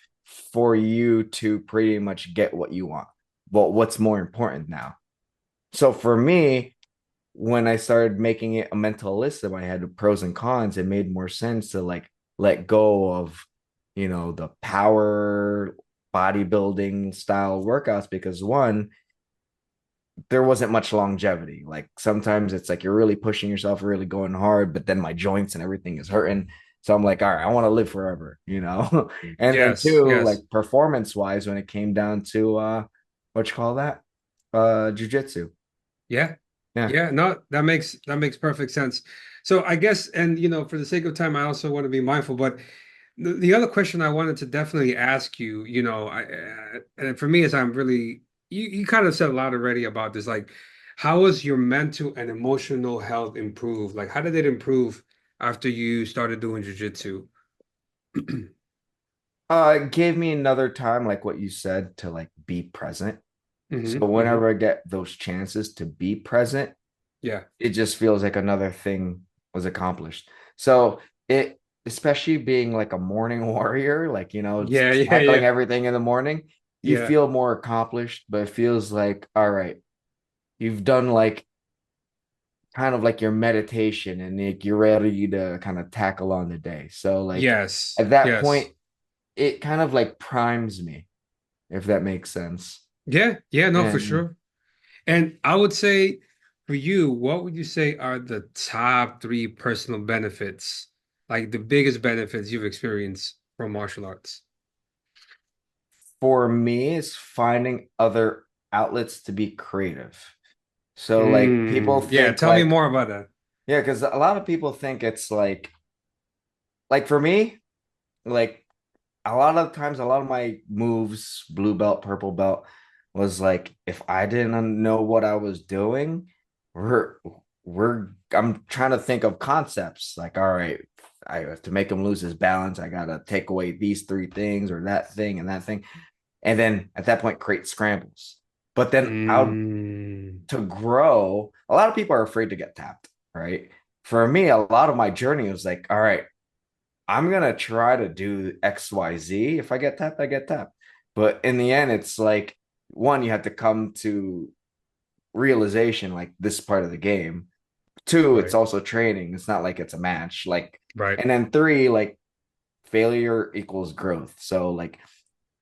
Speaker 1: for you to pretty much get what you want. But what's more important now? So for me, when I started making it a mental list in my head of pros and cons, it made more sense to like let go of, the power bodybuilding style workouts because one, there wasn't much longevity. Like sometimes it's like you're really pushing yourself, really going hard, but then my joints and everything is hurting. So I'm like, all right, I want to live forever. And then
Speaker 2: Yes,
Speaker 1: two, like
Speaker 2: yes.
Speaker 1: performance wise, when it came down to what you call that? Jujitsu.
Speaker 2: Yeah.
Speaker 1: Yeah.
Speaker 2: Yeah, no, that makes perfect sense. So I guess, and for the sake of time, I also want to be mindful, but the other question I wanted to definitely ask you, and for me is I'm really you kind of said a lot already about this, like how was your mental and emotional health improve? Like how did it improve after you started doing jujitsu?
Speaker 1: It gave me another time, like what you said, to like be present. So
Speaker 2: Hmm.
Speaker 1: whenever I get those chances to be present,
Speaker 2: Yeah.
Speaker 1: it just feels like another thing was accomplished. So it, especially being like a morning warrior, like,
Speaker 2: Yeah, yeah,
Speaker 1: tackling
Speaker 2: yeah.
Speaker 1: everything in the morning, you
Speaker 2: Yeah.
Speaker 1: feel more accomplished, but it feels like, all right, you've done like kind of like your meditation and like you're ready to kind of tackle on the day. So like
Speaker 2: Yes.
Speaker 1: at that point,
Speaker 2: Yes.
Speaker 1: it kind of like primes me, if that makes sense.
Speaker 2: Yeah. Yeah, no, for
Speaker 1: And
Speaker 2: sure. And I would say for you, what would you say are the top three personal benefits, like the biggest benefits you've experienced from martial arts?
Speaker 1: for me, it's finding other outlets to be creative. So like people
Speaker 2: Yeah,
Speaker 1: think
Speaker 2: tell me
Speaker 1: like,
Speaker 2: more about that.
Speaker 1: yeah, because a lot of people think it's like for me, like a lot of times, a lot of my moves, blue belt, purple belt, was like if I didn't know what I was doing, we're I'm trying to think of concepts. Like, all right, I have to make him lose his balance. I gotta take away these three things or that thing and that thing. And then at that point create scrambles. But then out
Speaker 2: Mm,
Speaker 1: to grow, a lot of people are afraid to get tapped, right? For me, a lot of my journey was like, all right, I'm gonna try to do XYZ. If I get tapped, I get tapped. But in the end, it's like one, you have to come to realization like this is part of the game. Two, it's
Speaker 2: right,
Speaker 1: also training. It's not like it's a match. Like,
Speaker 2: right.
Speaker 1: and then three, like failure equals growth. So like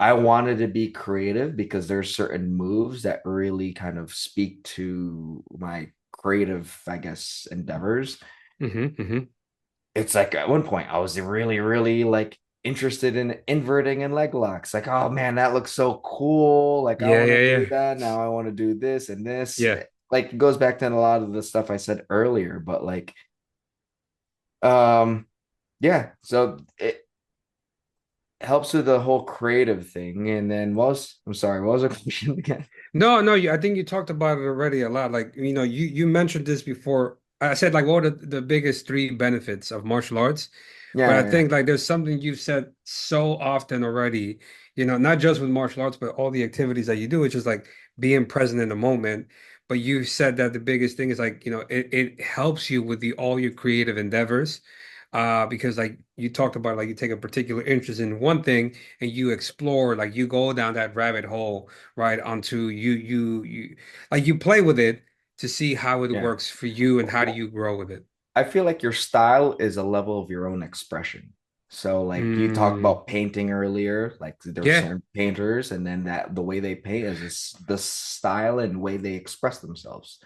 Speaker 1: I wanted to be creative because there's certain moves that really kind of speak to my creative, I guess, endeavors.
Speaker 2: Hmm.
Speaker 1: It's like at one point I was really, really like interested in inverting and leg locks. Like, oh man, that looks so cool. Like, I
Speaker 2: Yeah,
Speaker 1: want to
Speaker 2: yeah,
Speaker 1: do
Speaker 2: yeah.
Speaker 1: that. Now I want to do this and this.
Speaker 2: Yeah.
Speaker 1: Like, it goes back to a lot of the stuff I said earlier, but like, um, yeah. So it helps with the whole creative thing. And then I'm sorry, what was the question again?
Speaker 2: No, no, I think you talked about it already a lot. Like, you mentioned this before. I said like what are the biggest three benefits of martial arts? But
Speaker 1: Yeah,
Speaker 2: I
Speaker 1: yeah,
Speaker 2: think like there's something you've said so often already, not just with martial arts, but all the activities that you do, it's just like being present in the moment. But you said that the biggest thing is like, it helps you with the all your creative endeavors. Because like you talked about like you take a particular interest in one thing and you explore, like you go down that rabbit hole right onto you like you play with it to see how it
Speaker 1: yeah.
Speaker 2: works for you and how do
Speaker 1: Well,
Speaker 2: you grow with it.
Speaker 1: I feel like your style is a level of your own expression. So like you talked
Speaker 2: Mm,
Speaker 1: about painting earlier, like there's
Speaker 2: yeah.
Speaker 1: certain painters and then that the way they paint is this the style and way they express themselves.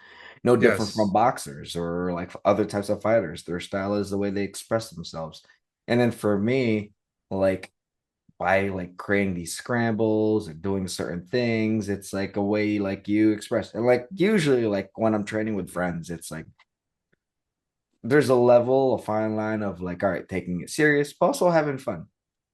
Speaker 1: No different from
Speaker 2: Yes.
Speaker 1: boxers or like other types of fighters. Their style is the way they express themselves. And then for me, like by like creating these scrambles and doing certain things, it's like a way like you express. And like usually like when I'm training with friends, it's like there's a level, a fine line of like, all right, taking it serious, but also having fun.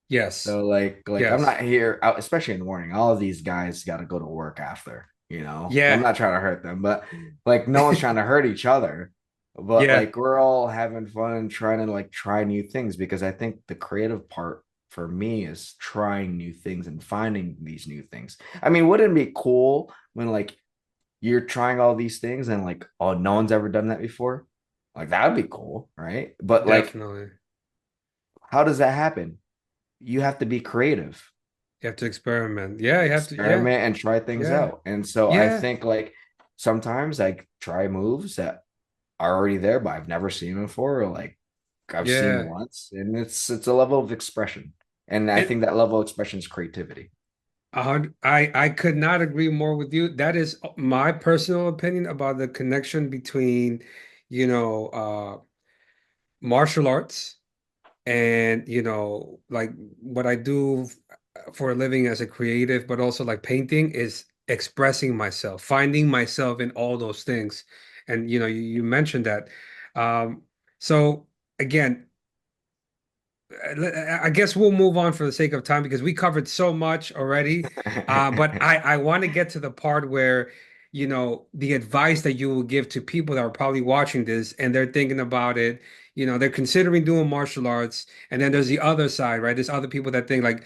Speaker 2: Yes.
Speaker 1: So like I'm not
Speaker 2: Yes.
Speaker 1: here out, especially in the morning. All of these guys got to go to work after. I'm
Speaker 2: Yeah.
Speaker 1: not trying to hurt them, but like no one's trying to hurt each other. But
Speaker 2: Yeah.
Speaker 1: like we're all having fun and trying to like try new things because I think the creative part for me is trying new things and finding these new things. I mean, wouldn't it be cool when like you're trying all these things and like, oh, no one's ever done that before? Like that would be cool, right? But like,
Speaker 2: Definitely.
Speaker 1: how does that happen? You have to be creative.
Speaker 2: You have to experiment. Yeah, you have to. Yeah,
Speaker 1: experiment and try things
Speaker 2: yeah,
Speaker 1: out. And so I
Speaker 2: yeah,
Speaker 1: think like sometimes I try moves that are already there, but I've never seen before, or like I've seen
Speaker 2: yeah.
Speaker 1: once, and it's a level of expression. And I
Speaker 2: And
Speaker 1: think that level of expression is creativity.
Speaker 2: I could not agree more with you. That is my personal opinion about the connection between, you know, martial arts and, like what I do for a living as a creative, but also like painting is expressing myself, finding myself in all those things. And, you mentioned that. Um, so again, I guess we'll move on for the sake of time because we covered so much already. But I want to get to the part where, the advice that you will give to people that are probably watching this and they're thinking about it. They're considering doing martial arts. And then there's the other side, right? There's other people that think like,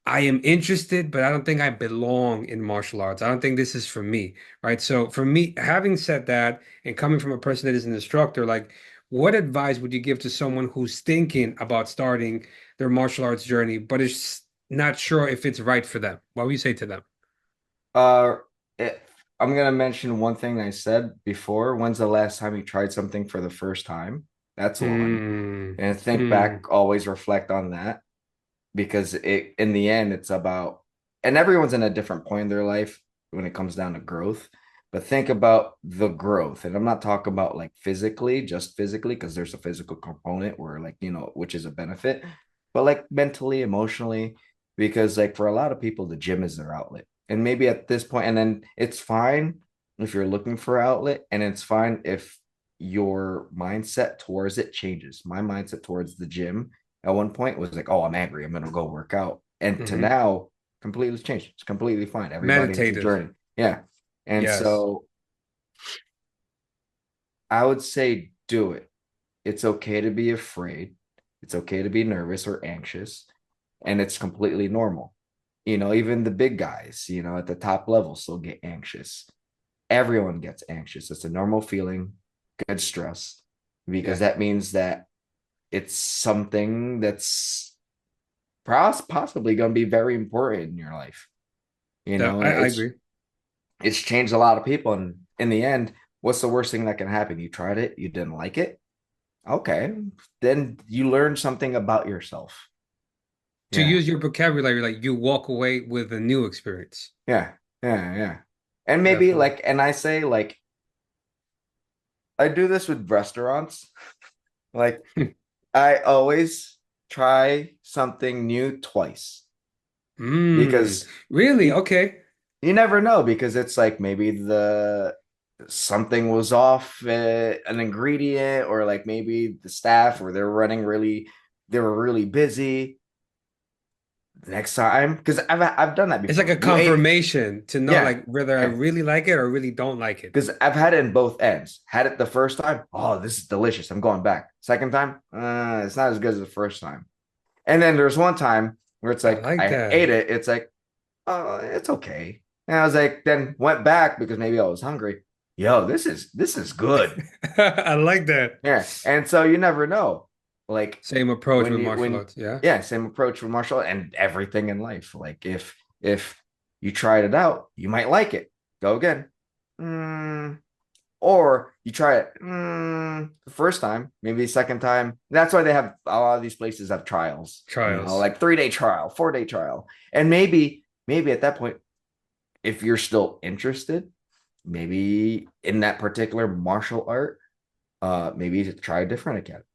Speaker 2: I am interested, but I don't think I belong in martial arts. I don't think this is for me, right? So for me, having said that, and coming from a person that is an instructor, like what advice would you give to someone who's thinking about starting their martial arts journey, but is not sure if it's right for them? What would you say to them?
Speaker 1: Uh, it, I'm gonna mention one thing I said before. When's the last time you tried something for the first time? That's one.
Speaker 2: Hmm.
Speaker 1: And think
Speaker 2: Hmm.
Speaker 1: back, always reflect on that because in the end it's about, and everyone's in a different point in their life when it comes down to growth. But think about the growth. And I'm not talking about like physically, just physically, because there's a physical component where like, which is a benefit, but like mentally, emotionally, because like for a lot of people, the gym is their outlet. And maybe at this point, and then it's fine if you're looking for outlet, and it's fine if your mindset towards it changes. My mindset towards the gym at one point was like, oh, I'm angry, I'm gonna go work out. And to
Speaker 2: Hmm.
Speaker 1: now, completely changed. It's completely fine. Everybody has a
Speaker 2: Meditative.
Speaker 1: journey. Yeah. And
Speaker 2: Yes.
Speaker 1: so I would say do it. It's okay to be afraid. It's okay to be nervous or anxious. And it's completely normal. Even the big guys, at the top level still get anxious. Everyone gets anxious. It's a normal feeling, good stress, because
Speaker 2: Yeah.
Speaker 1: that means that it's something that's possibly going to be very important in your life.
Speaker 2: That I,
Speaker 1: And
Speaker 2: I
Speaker 1: it's
Speaker 2: agree.
Speaker 1: it's changed a lot of people. And in the end, what's the worst thing that can happen? You tried it, you didn't like it. Okay, then you learn something about yourself.
Speaker 2: To
Speaker 1: Yeah,
Speaker 2: use your vocabulary, like you walk away with a new experience.
Speaker 1: yeah, yeah. And maybe
Speaker 2: Definitely.
Speaker 1: like, and I say like, I do this with restaurants. Like, I always try something new twice because
Speaker 2: Really?
Speaker 1: you,
Speaker 2: Okay.
Speaker 1: you never know, because it's like maybe the something was off, an ingredient, or like maybe the staff or they were really busy. Next time, because I've done that
Speaker 2: It's like
Speaker 1: before.
Speaker 2: a
Speaker 1: You ate,
Speaker 2: confirmation to know
Speaker 1: yeah,
Speaker 2: like whether I
Speaker 1: yeah.
Speaker 2: really like it or really don't like it.
Speaker 1: Because I've had it in both ends. Had it the first time, oh, this is delicious. I'm going back. Second time, it's not as good as the first time. And then there's one time where it's
Speaker 2: I
Speaker 1: like
Speaker 2: like
Speaker 1: I ate
Speaker 2: that.
Speaker 1: it. It's like, oh, it's okay. And I was like, then went back because maybe I was hungry. Yo, this is good.
Speaker 2: I like that.
Speaker 1: Yeah. And so you never know. Like
Speaker 2: Same approach
Speaker 1: when
Speaker 2: with
Speaker 1: you
Speaker 2: martial
Speaker 1: when
Speaker 2: arts. Yeah.
Speaker 1: yeah, same approach with martial art and everything in life. Like if you tried it out, you might like it. Go again. Mm, or you try it the first time, maybe the second time. That's why they have a lot of these places have trials,
Speaker 2: Trials.
Speaker 1: like 3 day trial, 4 day trial. And maybe at that point, if you're still interested, maybe in that particular martial art, maybe to try a different academy.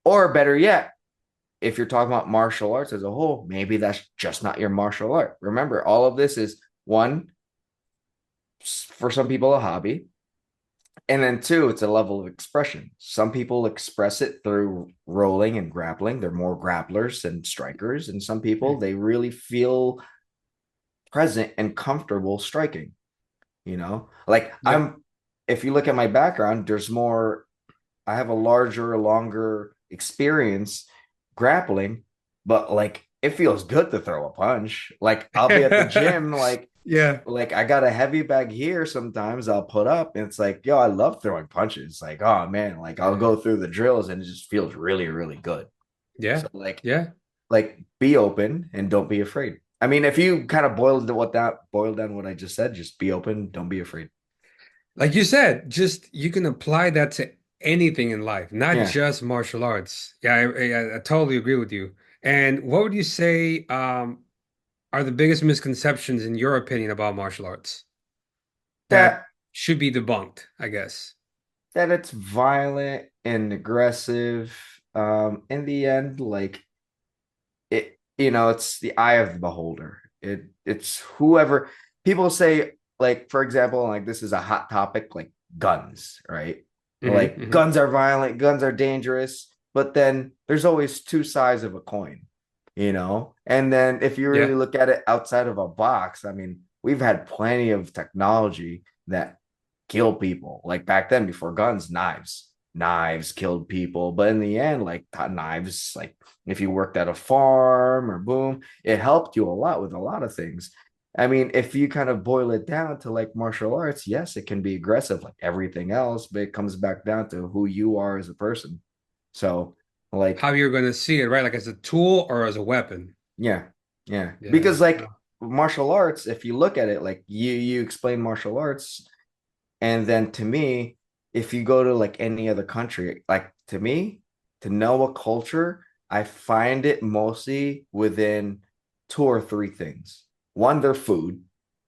Speaker 1: Or better yet, if you're talking about martial arts as a whole, maybe that's just not your martial art. Remember, all of this is one, for some people, a hobby. And then two, it's a level of expression. Some people express it through rolling and grappling. They're more grapplers than strikers. And some people,
Speaker 2: Mm.
Speaker 1: they really feel present and comfortable striking. Like
Speaker 2: Yep.
Speaker 1: if you look at my background, I have a larger, longer experience grappling, but like it feels good to throw a punch. Like I'll be at the gym,
Speaker 2: Yeah.
Speaker 1: like I got a heavy bag here sometimes I'll put up, and it's like, yo, I love throwing punches. Like, oh man, like I'll
Speaker 2: Yeah.
Speaker 1: go through the drills and it just feels really, really good.
Speaker 2: Yeah.
Speaker 1: So
Speaker 2: Yeah.
Speaker 1: like be open and don't be afraid. I mean, if you kind of boiled down what I just said, just be open, don't be afraid.
Speaker 2: Like you said, just you can apply that to anything in life, not
Speaker 1: Yeah.
Speaker 2: just martial arts. Yeah, I totally agree with you. And what would you say are the biggest misconceptions in your opinion about martial arts that
Speaker 1: That
Speaker 2: should be debunked, I guess?
Speaker 1: that it's violent and aggressive. In the end, like it's the eye of the beholder. It's whoever people say, like, for example, like this is a hot topic, like guns, right? Like
Speaker 2: Hmm.
Speaker 1: guns are violent, guns are dangerous, but then there's always two sides of a coin. And then if you really
Speaker 2: Yeah.
Speaker 1: look at it outside of a box, I mean, we've had plenty of technology that kill people. Like back then, before guns, knives killed people. But in the end, like knives, like if you worked at a farm or boom, it helped you a lot with a lot of things. I mean, if you kind of boil it down to like martial arts, yes, it can be aggressive like everything else, but it comes back down to who you are as a person. So, like,
Speaker 2: How you're going to see it, right? Like as a tool or as a weapon.
Speaker 1: yeah, yeah.
Speaker 2: Yeah.
Speaker 1: Because like martial arts, if you look at it, like you explain martial arts, and then to me, if you go to like any other country, like to me, to know a culture, I find it mostly within two or three things. One, their food.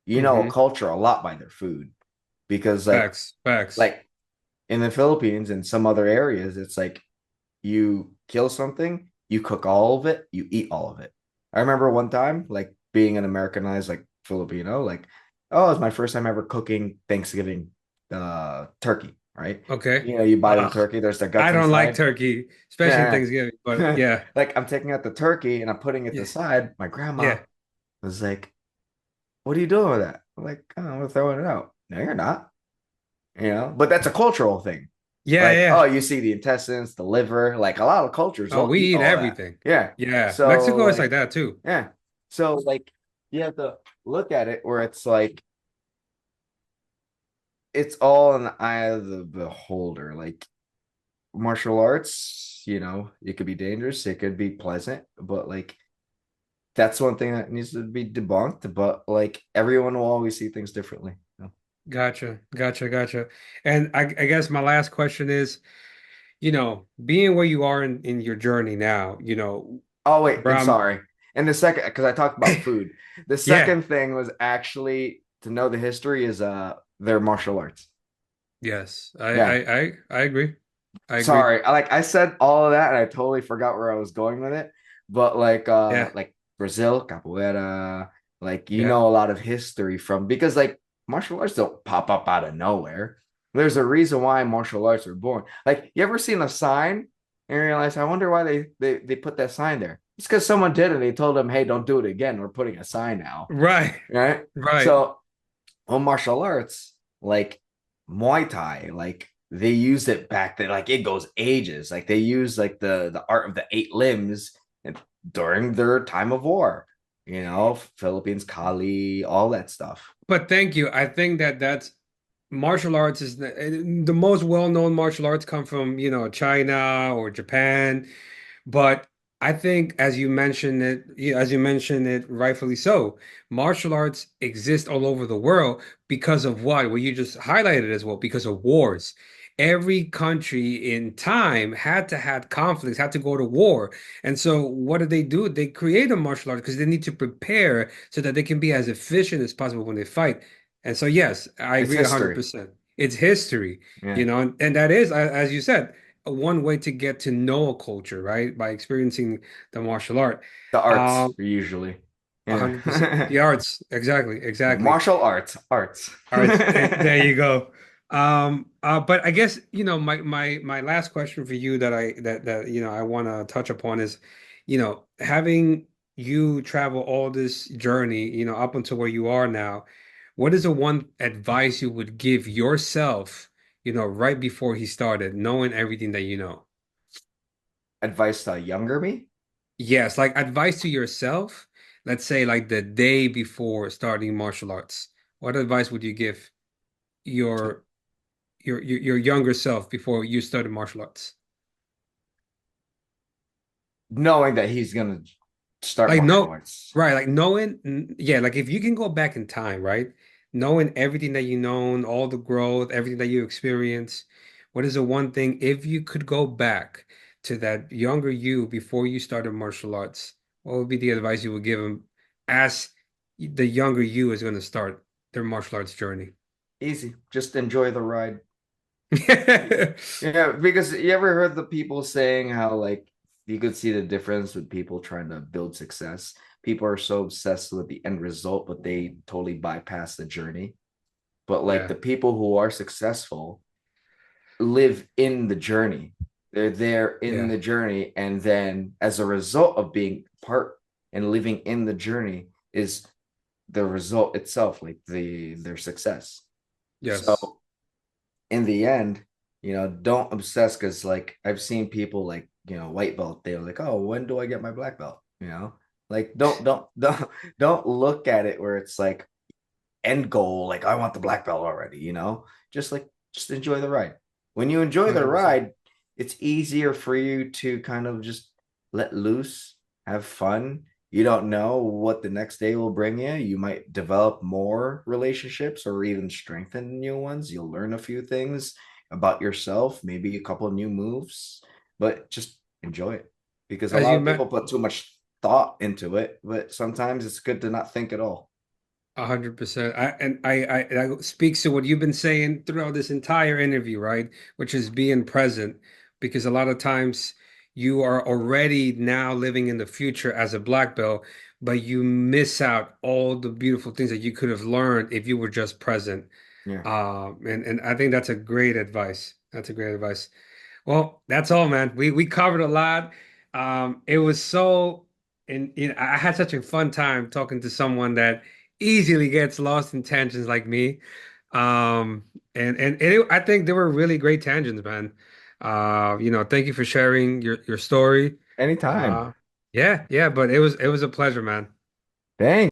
Speaker 1: You know a
Speaker 2: Hmm.
Speaker 1: culture a lot by their food because
Speaker 2: Facts. Facts.
Speaker 1: like in the Philippines and some other areas, it's like you kill something, you cook all of it, you eat all of it. I remember one time, like being an Americanized like Filipino, like, oh, it was my first time ever cooking Thanksgiving turkey, right?
Speaker 2: Okay.
Speaker 1: You buy the turkey, there's the
Speaker 2: I
Speaker 1: guts
Speaker 2: don't like
Speaker 1: inside.
Speaker 2: turkey, especially in
Speaker 1: Yeah.
Speaker 2: Thanksgiving, but yeah.
Speaker 1: Like I'm taking out the turkey and I'm putting it
Speaker 2: Yeah.
Speaker 1: aside. My grandma
Speaker 2: Yeah.
Speaker 1: was like, what are you doing with that? I'm like, oh, I'm throwing it out. No, you're not. But that's a cultural thing.
Speaker 2: Yeah.
Speaker 1: Like, oh,
Speaker 2: Yeah.
Speaker 1: you see the intestines, the liver, like a lot of cultures
Speaker 2: Oh,
Speaker 1: will
Speaker 2: we
Speaker 1: eat
Speaker 2: eat
Speaker 1: all that.
Speaker 2: everything.
Speaker 1: Yeah.
Speaker 2: Yeah.
Speaker 1: So
Speaker 2: Mexico is like
Speaker 1: like,
Speaker 2: that too.
Speaker 1: yeah. So like you have to look at it where it's like it's all in the eye of the beholder. Like martial arts, it could be dangerous, it could be pleasant, but like that's one thing that needs to be debunked. But like everyone will always see things differently.
Speaker 2: Gotcha. Gotcha. Gotcha. And I guess my last question is, being where you are in your journey now,
Speaker 1: Oh wait,
Speaker 2: where
Speaker 1: and
Speaker 2: I'm,
Speaker 1: sorry. And the second, because I talked about food. The
Speaker 2: yeah.
Speaker 1: second thing was actually to know the history is their martial arts.
Speaker 2: Yes.
Speaker 1: Yeah.
Speaker 2: I agree. I agree.
Speaker 1: Sorry. I said all of that and I totally forgot where I was going with it. But
Speaker 2: Yeah.
Speaker 1: like Brazil, capoeira, like
Speaker 2: Yeah.
Speaker 1: a lot of history from because like martial arts don't pop up out of nowhere. There's a reason why martial arts were born. Like you ever seen a sign and realize I wonder why they put that sign there. It's because someone did and they told them, hey, don't do it again. We're putting a sign now.
Speaker 2: Right.
Speaker 1: Right.
Speaker 2: Right.
Speaker 1: So on martial arts, like Muay Thai, like they used it back then, like it goes ages. Like they use like the art of the eight limbs during their time of war. Philippines, Kali, all that stuff.
Speaker 2: But thank you. I think that's martial arts is the most well-known martial arts come from, China or Japan. But I think, as you mentioned it rightfully so, martial arts exist all over the world because of what? Well, you just highlighted as well, because of wars. Every country in time had to have conflicts, had to go to war. And so what do? They create a martial art because they need to prepare so that they can be as efficient as possible when they fight. And so, yes, I
Speaker 1: It's
Speaker 2: agree
Speaker 1: history.
Speaker 2: 100%. It's history,
Speaker 1: Yeah.
Speaker 2: and that is, as you said, one way to get to know a culture, right? By experiencing the martial art.
Speaker 1: The arts
Speaker 2: Um,
Speaker 1: usually. Yeah.
Speaker 2: 100%. The arts, exactly, exactly.
Speaker 1: Martial arts.
Speaker 2: Arts, there you go. But I guess, my last question for you that I want to touch upon is, having you travel all this journey, up until where you are now, what is the one advice you would give yourself, right before he started, knowing everything that you know?
Speaker 1: Advice to younger me?
Speaker 2: Yes, like advice to yourself, let's say like the day before starting martial arts. What advice would you give your your younger self before you started martial arts?
Speaker 1: Knowing that he's gonna start
Speaker 2: Like
Speaker 1: martial
Speaker 2: no,
Speaker 1: arts.
Speaker 2: right, like yeah, like if you can go back in time, right? Knowing everything that you know, all the growth, everything that you experience, what is the one thing if you could go back to that younger you before you started martial arts, what would be the advice you would give him as the younger you is going to start their martial arts journey?
Speaker 1: Easy. Just enjoy the ride. Yeah, because you ever heard the people saying how like you could see the difference with people trying to build success. People are so obsessed with the end result, but they totally bypass the journey. But like
Speaker 2: Yeah,
Speaker 1: the people who are successful live in the journey. They're there in
Speaker 2: yeah,
Speaker 1: the journey, and then as a result of being part and living in the journey is the result itself, like their success.
Speaker 2: yes.
Speaker 1: So in the end, don't obsess because like I've seen people like, white belt, they're like, oh, when do I get my black belt? Like don't look at it where it's like end goal, like I want the black belt already, just enjoy the ride. When you enjoy the
Speaker 2: 100%.
Speaker 1: ride, it's easier for you to kind of just let loose, have fun. You don't know what the next day will bring you. You might develop more relationships or even strengthen new ones. You'll learn a few things about yourself, maybe a couple of new moves, but just enjoy it because a
Speaker 2: As
Speaker 1: lot
Speaker 2: you
Speaker 1: of people
Speaker 2: met
Speaker 1: put too much thought into it, but sometimes it's good to not think at all.
Speaker 2: 100%. That speaks to what you've been saying throughout this entire interview, right? Which is being present, because a lot of times you are already now living in the future as a black belt, but you miss out all the beautiful things that you could have learned if you were just present.
Speaker 1: Yeah.
Speaker 2: And I think that's a great advice. That's a great advice. Well, that's all, man. We covered a lot. It was so, and I had such a fun time talking to someone that easily gets lost in tangents like me. I think they were really great tangents, man. Thank you for sharing your story.
Speaker 1: Anytime.
Speaker 2: Uh, yeah, yeah, but it was a pleasure, man.
Speaker 1: Thanks.